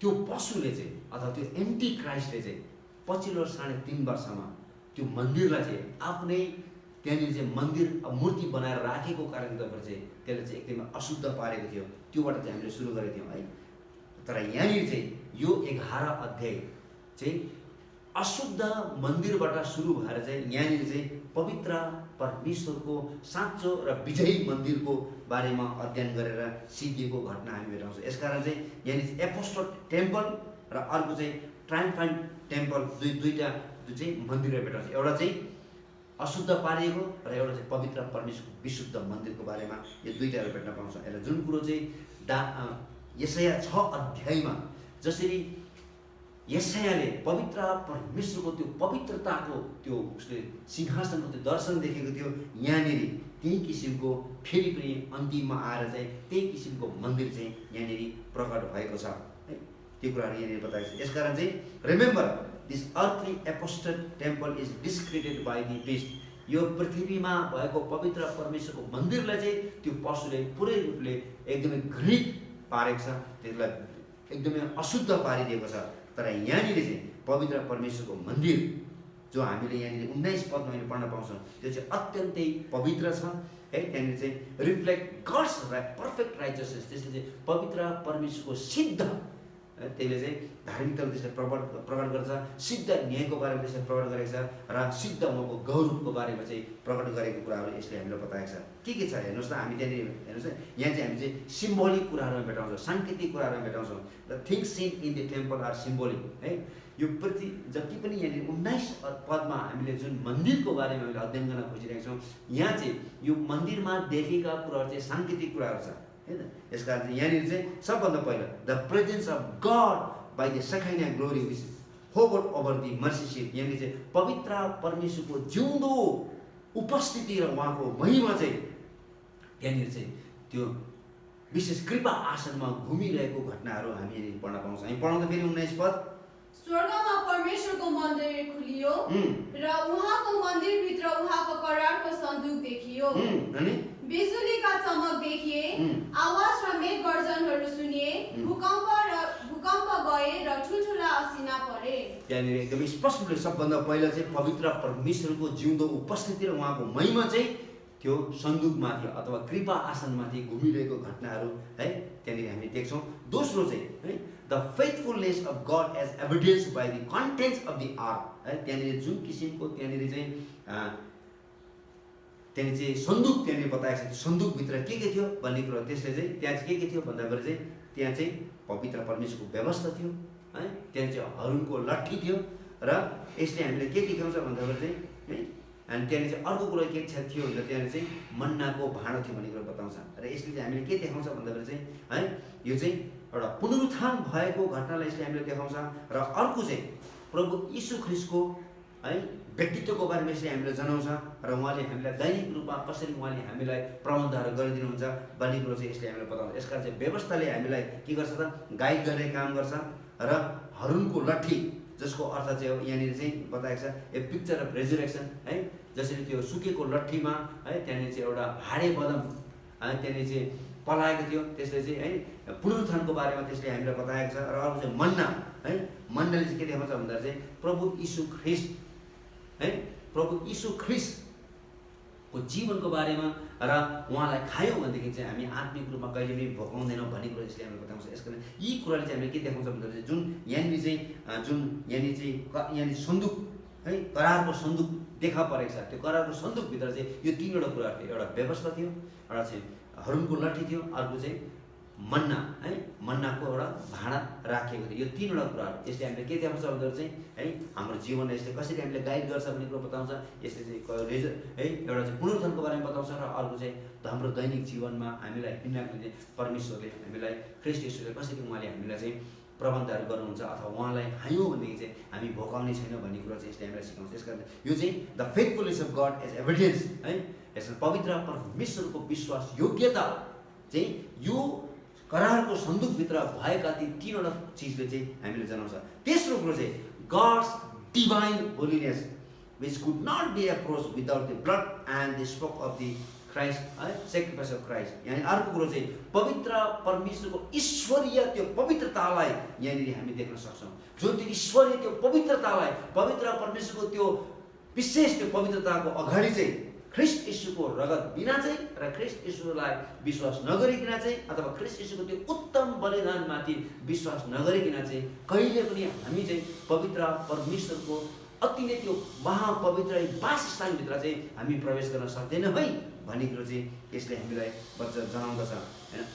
त्यो पशुले चाहिँ अथवा त्यो एन्टी क्राइस्टले चाहिँ पछिल्लो 3.5 वर्षमा त्यो मन्दिरलाई चाहिँ आफ्नै त्यहाँनिर चाहिँ मन्दिर मूर्ति बनाएर राखेको कारणले गर्दा चाहिँ त्यसले चाहिँ एकदमै अशुद्ध पारेको थियो। त्योबाट चाहिँ हामीले सुरु गरेको थियौँ है। तर यहाँनिर चाहिँ यो 11 अध्याय चाहिँ अशुद्ध मन्दिरबाट सुरु भएर चाहिँ यहाँनिर चाहिँ पवित्र परमेश्वरको साँचो र विजयी मन्दिरको बारेमा अध्ययन गरेर सिद्धिएको घटना हामी भेटाउँछौँ। यसकारण चाहिँ यहाँनिर एपोस्टल टेम्पल र अर्को चाहिँ ट्रायम्फन्ट टेम्पल दुईटा चाहिँ मन्दिरहरू भेटाउँछ। एउटा चाहिँ अशुद्ध पारिएको र एउटा चाहिँ पवित्र परमेश्वरको विशुद्ध मन्दिरको बारेमा यो दुईटाहरू भेट्न पाउँछौँ। यसलाई जुन कुरो चाहिँ यशाया 6 अध्यायमा जसरी यशायाले पवित्र परमेश्वरको त्यो पवित्रताको त्यो उसले सिंहासनको त्यो दर्शन देखेको थियो, यहाँनिर त्यही किसिमको फेरि पनि अन्तिममा आएर चाहिँ त्यही किसिमको मन्दिर चाहिँ यहाँनिर प्रकट भएको छ है। त्यो कुराहरू यहाँनिर बताएको छ। यसकारण चाहिँ remember this earthly apostate temple is discredited by the beast. यो पृथ्वीमा भएको पवित्र परमेश्वरको मन्दिरलाई चाहिँ त्यो पशुले पुरै रूपले एकदमै घृणित पारेको छ, त्यसलाई एकदमै अशुद्ध पारिदिएको छ। तर यहाँनिर चाहिँ पवित्र परमेश्वरको मन्दिर जो हामीले यहाँनिर 19 पदमा हामीले पढ्न पाउँछौँ त्यो चाहिँ अत्यन्तै पवित्र छ है। त्यहाँनिर चाहिँ रिफ्लेक्ट गड्स पर्फेक्ट राइचसनेस, त्यसले चाहिँ पवित्र परमेश्वरको सिद्ध, त्यसले चाहिँ धार्मिकताको त्यसले प्रकट गर्छ, सिद्ध न्यायको बारेमा त्यसले प्रकट गरेको छ र सिद्ध उहाँको गौरवको बारेमा चाहिँ प्रकट गरेको कुराहरू यसले हामीलाई बताएको छ। के छ हेर्नुहोस् त, हामी त्यहाँनिर हेर्नुहोस् है, यहाँ चाहिँ हामी चाहिँ सिम्बोलिक कुराहरूमा भेटाउँछौँ, साङ्केतिक कुराहरूमा भेटाउँछौँ। The things seen in the temple are symbolic है। यो पृथ्वी जति पनि यहाँनिर 19 पदमा हामीले जुन मन्दिरको बारेमा हामीले अध्ययन गर्न खोजिरहेका छौँ, यहाँ चाहिँ यो मन्दिरमा देखेका कुराहरू चाहिँ साङ्केतिक कुराहरू छ हैन। यसकारण चाहिँ यहाँनिर चाहिँ सबभन्दा पहिला the presence of God by the second glory which hover over the mercy seat, यहाँनिर चाहिँ पवित्र परमेश्वरको जिउँदो उपस्थिति र उहाँको महिमा चाहिँ त्यहाँनिर चाहिँ त्यो विशेष कृपा आसनमा घुमिरहेको घटनाहरू हामी यहाँनिर पढ्न पाउँछौँ। हामी पढाउँदा फेरि 19 पद, स्वर्गमा परमेश्वरको मन्दिर खुलियो र उहाँको मन्दिरभित्र उहाँको करारको सन्दुक देखियो। अनि बिजुलीका चमक देखिए, आवाज र मेघ गर्जनहरू सुनिए, भूकम्प गए र ठुल्ठुला असिना परे। त्यहाँनिर एकदमै स्पष्ट रूपले सबभन्दा पहिला चाहिँ पवित्र परमेश्वरको जिउँदो उपस्थिति र उहाँको महिमा चाहिँ त्यो सन्दुकमाथि अथवा कृपा आसनमाथि घुमिरहेको घटनाहरू है त्यहाँनिर हामी देख्छौँ। दोस्रो चाहिँ है the faithfulness of God as evidence by the contents of the ark है। त्यहाँनिर जुन किसिमको त्यहाँनिर चाहिँ सन्दुक त्यहाँनिर बताएको छ, सन्दुकभित्र के थियो भन्ने कुरो, त्यसले चाहिँ त्यहाँ चाहिँ के थियो भन्दाखेरि चाहिँ त्यहाँ चाहिँ पवित्र परमेश्वरको व्यवस्था थियो है। त्यहाँ चाहिँ हरुनको लट्ठी थियो र यसले हामीले के देखाउँछ भन्दाखेरि चाहिँ है। अनि त्यहाँनिर चाहिँ अर्को कुरो के थियो भन्दा त्यहाँनिर चाहिँ मन्नाको भाँडो थियो भन्ने कुरो बताउँछ र यसले चाहिँ हामीले के देखाउँछ भन्दाखेरि चाहिँ है यो चाहिँ एउटा पुनरुत्थान भएको घटनालाई यसले हामीले देखाउँछ। र अर्को चाहिँ प्रभु यीशु ख्रीष्टको है व्यक्तित्वको बारेमा यसले हामीलाई जनाउँछ र उहाँले हामीलाई दैनिक रूपमा कसरी उहाँले हामीलाई प्रबन्धहरू गरिदिनुहुन्छ भन्ने कुरो चाहिँ यसले हामीलाई बताउँछ। यसकारण चाहिँ व्यवस्थाले हामीलाई के गर्छ त गाइड गर्ने काम गर्छ र हरुनको लट्ठी जसको अर्थ चाहिँ यहाँनिर चाहिँ बताएको छ ए पिक्चर अफ रेजरेक्सन है। जसरी त्यो सुकेको लट्ठीमा है त्यहाँनिर चाहिँ एउटा हाडे बदम त्यहाँनिर चाहिँ पलाएको थियो, त्यसले चाहिँ है पुनरुत्थानको बारेमा त्यसले हामीलाई बताएको छ। र अर्को चाहिँ मन्ना है, मन्नाले चाहिँ के देखाउँछ भन्दा चाहिँ प्रभु यीशु ख्रीष्ट है, प्रभु यीशु ख्रीष्टको जीवनको बारेमा र उहाँलाई खायौँ भनेदेखि चाहिँ हामी आत्मिक रूपमा कहिले पनि भोकाउँदैनौँ भन्ने कुरो यसले हामीलाई बताउँछ। यसकारण यी कुराले चाहिँ हामीले के देखाउँछ भन्दाखेरि जुन यहाँनिर चाहिँ सन्दुक है करारको सन्दुक देखा परेको छ, त्यो करारको सन्दुकभित्र चाहिँ यो तीनवटा कुराहरू थियो। एउटा व्यवस्था थियो, एउटा चाहिँ हरुनको लट्ठी थियो, अर्को चाहिँ मन्ना है मन्नाको एउटा भाँडा राखिएको थियो। यो तीनवटा कुराहरू यसले हामीले के देखाउँछ भन्दाखेरि चाहिँ है हाम्रो जीवनलाई यसले कसरी हामीले गाइड गर्छ भन्ने कुरो बताउँछ। यसले चाहिँ है एउटा चाहिँ पुनरुत्थानको बारेमा बताउँछ र अर्को चाहिँ हाम्रो दैनिक जीवनमा हामीलाई हिँड्नको निम्ति परमेश्वरले हामीलाई ख्रीष्ट येशूले कसरी उहाँले हामीलाई चाहिँ प्रबन्धहरू गर्नुहुन्छ अथवा उहाँलाई खायौँ भनेदेखि चाहिँ हामी भोकाउने छैन भन्ने कुरा चाहिँ यसले हामीलाई सिकाउँछ। यसकारण यो चाहिँ the faithfulness of God as evidence है। यसमा पवित्र परमेश्वरको विश्वास योग्यता चाहिँ यो करारको सन्दुकभित्र भएका ती तीनवटा चिजले चाहिँ हामीले जनाउँछ। तेस्रो कुरो चाहिँ God's divine holiness which could not be approach without the blood and the spoke of the Christ है सेक्रिफाइस अफ क्राइस्ट। यानी अर्को कुरो चाहिँ पवित्र परमेश्वरको ईश्वरीय त्यो पवित्रतालाई यहाँनिर हामी देख्न सक्छौँ। जुन त्यो ईश्वरीय त्यो पवित्रतालाई पवित्र परमेश्वरको त्यो विशेष त्यो पवित्रताको अगाडि चाहिँ ख्रीष्ट येशूको रगत बिना चाहिँ र ख्रीष्ट येशूलाई विश्वास नगरिकन चाहिँ अथवा ख्रीष्ट येशूको त्यो उत्तम बलिदानमाथि विश्वास नगरिकन चाहिँ कहिले पनि हामी चाहिँ पवित्र परमेश्वरको अति नै त्यो महापवित्र वासस्थानभित्र चाहिँ हामी प्रवेश गर्न सक्दैनौँ है भन्ने कुरो चाहिँ यसले हामीलाई जनाउँदछ हैन।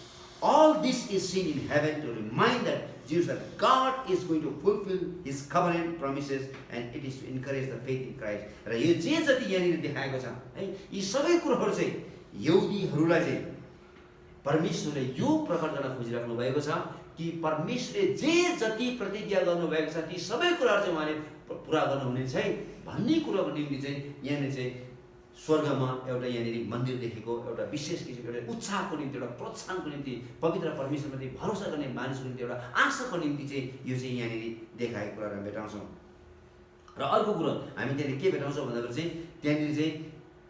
All this is seen in heaven to remind that Jews that God is going to fulfill His covenant promises and it is to encourage the faith in Christ. र यो जे जति यहाँनिर देखाएको छ है यी सबै कुरोहरू चाहिँ यहुदीहरूलाई चाहिँ परमेश्वरले यो प्रकट गर्न खोजिराख्नु भएको छ कि परमेश्वरले जे जति प्रतिज्ञा गर्नुभएको छ ती सबै कुराहरू चाहिँ उहाँले पुरा गर्नुहुनेछ है भन्ने कुरोको निम्ति चाहिँ यहाँनिर चाहिँ स्वर्गमा एउटा यहाँनिर मन्दिर देखेको एउटा विशेष किसिमको एउटा उत्साहको निम्ति एउटा प्रोत्साहनको निम्ति पवित्र परमेश्वरप्रति भरोसा गर्ने मानिसको निम्ति एउटा आशाको निम्ति चाहिँ यो चाहिँ यहाँनिर देखाएको कुराहरू हामी भेटाउँछौँ। र अर्को कुरो हामी त्यहाँनिर के भेटाउँछौँ भन्दाखेरि चाहिँ त्यहाँनिर चाहिँ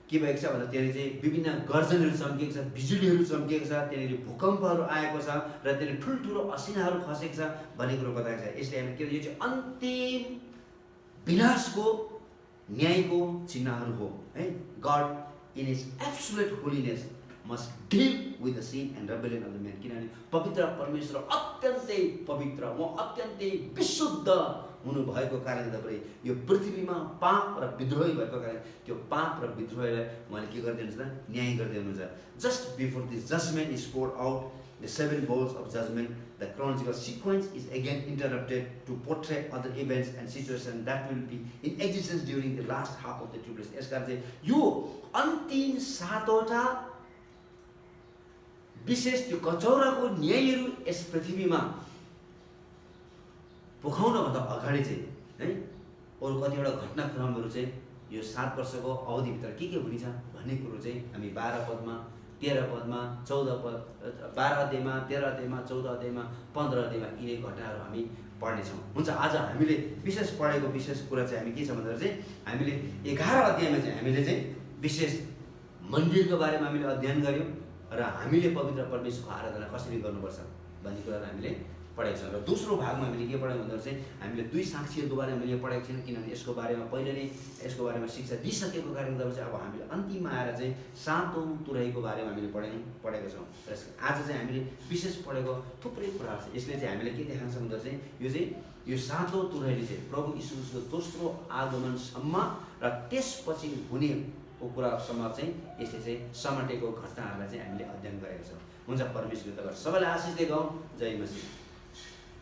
के भएको छ भन्दा त्यहाँनिर चाहिँ विभिन्न गर्जनहरू चम्किएको छ, बिजुलीहरू चम्किएको छ, त्यहाँनिर भूकम्पहरू आएको छ र त्यहाँनिर ठुल्ठुलो असिनाहरू खसेको छ भन्ने कुरो बताएको छ। यसले हामी के यो चाहिँ अन्तिम विनाशको न्यायको चिन्हहरू हो है। God in his absolute holiness must deal with the sin and rebellion of the man. किनभने पवित्र परमेश्वर अत्यन्तै पवित्र, म अत्यन्तै विशुद्ध हुनुभएको कारणले गर्दा यो पृथ्वीमा पाप र विद्रोही भएको कारण त्यो पाप र विद्रोहीलाई उहाँले के गरिदिनुहुन्छ त न्याय गर्दै हुनुहुन्छ। Just before this judgment is poured out the 7 bowls of judgment, the chronological sequence is again interrupted to portray other events and situations that will be in existence during the last half of the tribulation. यसकारण चाहिँ यो अन्तिम 7वटा विशेष त्यो कचौराको न्यायहरू यस पृथ्वीमा पोखाउनभन्दा अगाडि चाहिँ है अरू कतिवटा घटनाक्रमहरू चाहिँ यो 7 वर्षको अवधिभित्र के हुनेछ भन्ने कुरो चाहिँ हामी 12 पदमा 13 पदमा 14 पद 12 अध्यायमा 13 अध्यायमा 14 अध्यायमा 15 अध्यायमा यिनै घटनाहरू हामी पढ्नेछौँ। हुन्छ, आज हामीले विशेष पढेको विशेष कुरा चाहिँ हामी के छ भन्दा चाहिँ हामीले 11 अध्यायमा चाहिँ हामीले चाहिँ विशेष मन्दिरको बारेमा हामीले अध्ययन गर्यौँ र हामीले पवित्र परमेश्वरको आराधना कसरी गर्नुपर्छ भन्ने कुराहरू हामीले पढेको छौँ। र दोस्रो भागमा हामीले के पढ्यौँ भन्दा चाहिँ हामीले 2 साक्षीहरूको बारेमा मैले पढेको छैन, किनभने यसको बारेमा पहिले नै यसको बारेमा शिक्षा दिइसकेको कारणले गर्दा चाहिँ अब हामीले अन्तिममा आएर चाहिँ 7औं तुरैको बारेमा हामीले पढेको छौँ। र आज चाहिँ हामीले विशेष पढेको थुप्रै कुराहरू छ। यसले चाहिँ हामीले के देखाउँछ भन्दा चाहिँ यो 7औं तुरैले चाहिँ प्रभु यीशुको दोस्रो आगमनसम्म र त्यसपछि हुनेको कुरासम्म चाहिँ यसले चाहिँ समेटेको घटनाहरूलाई चाहिँ हामीले अध्ययन गरेका छौँ। हुन्छ, परमेश्वरले तपाईँहरू सबैलाई आशिष दिएको। जय मसीह।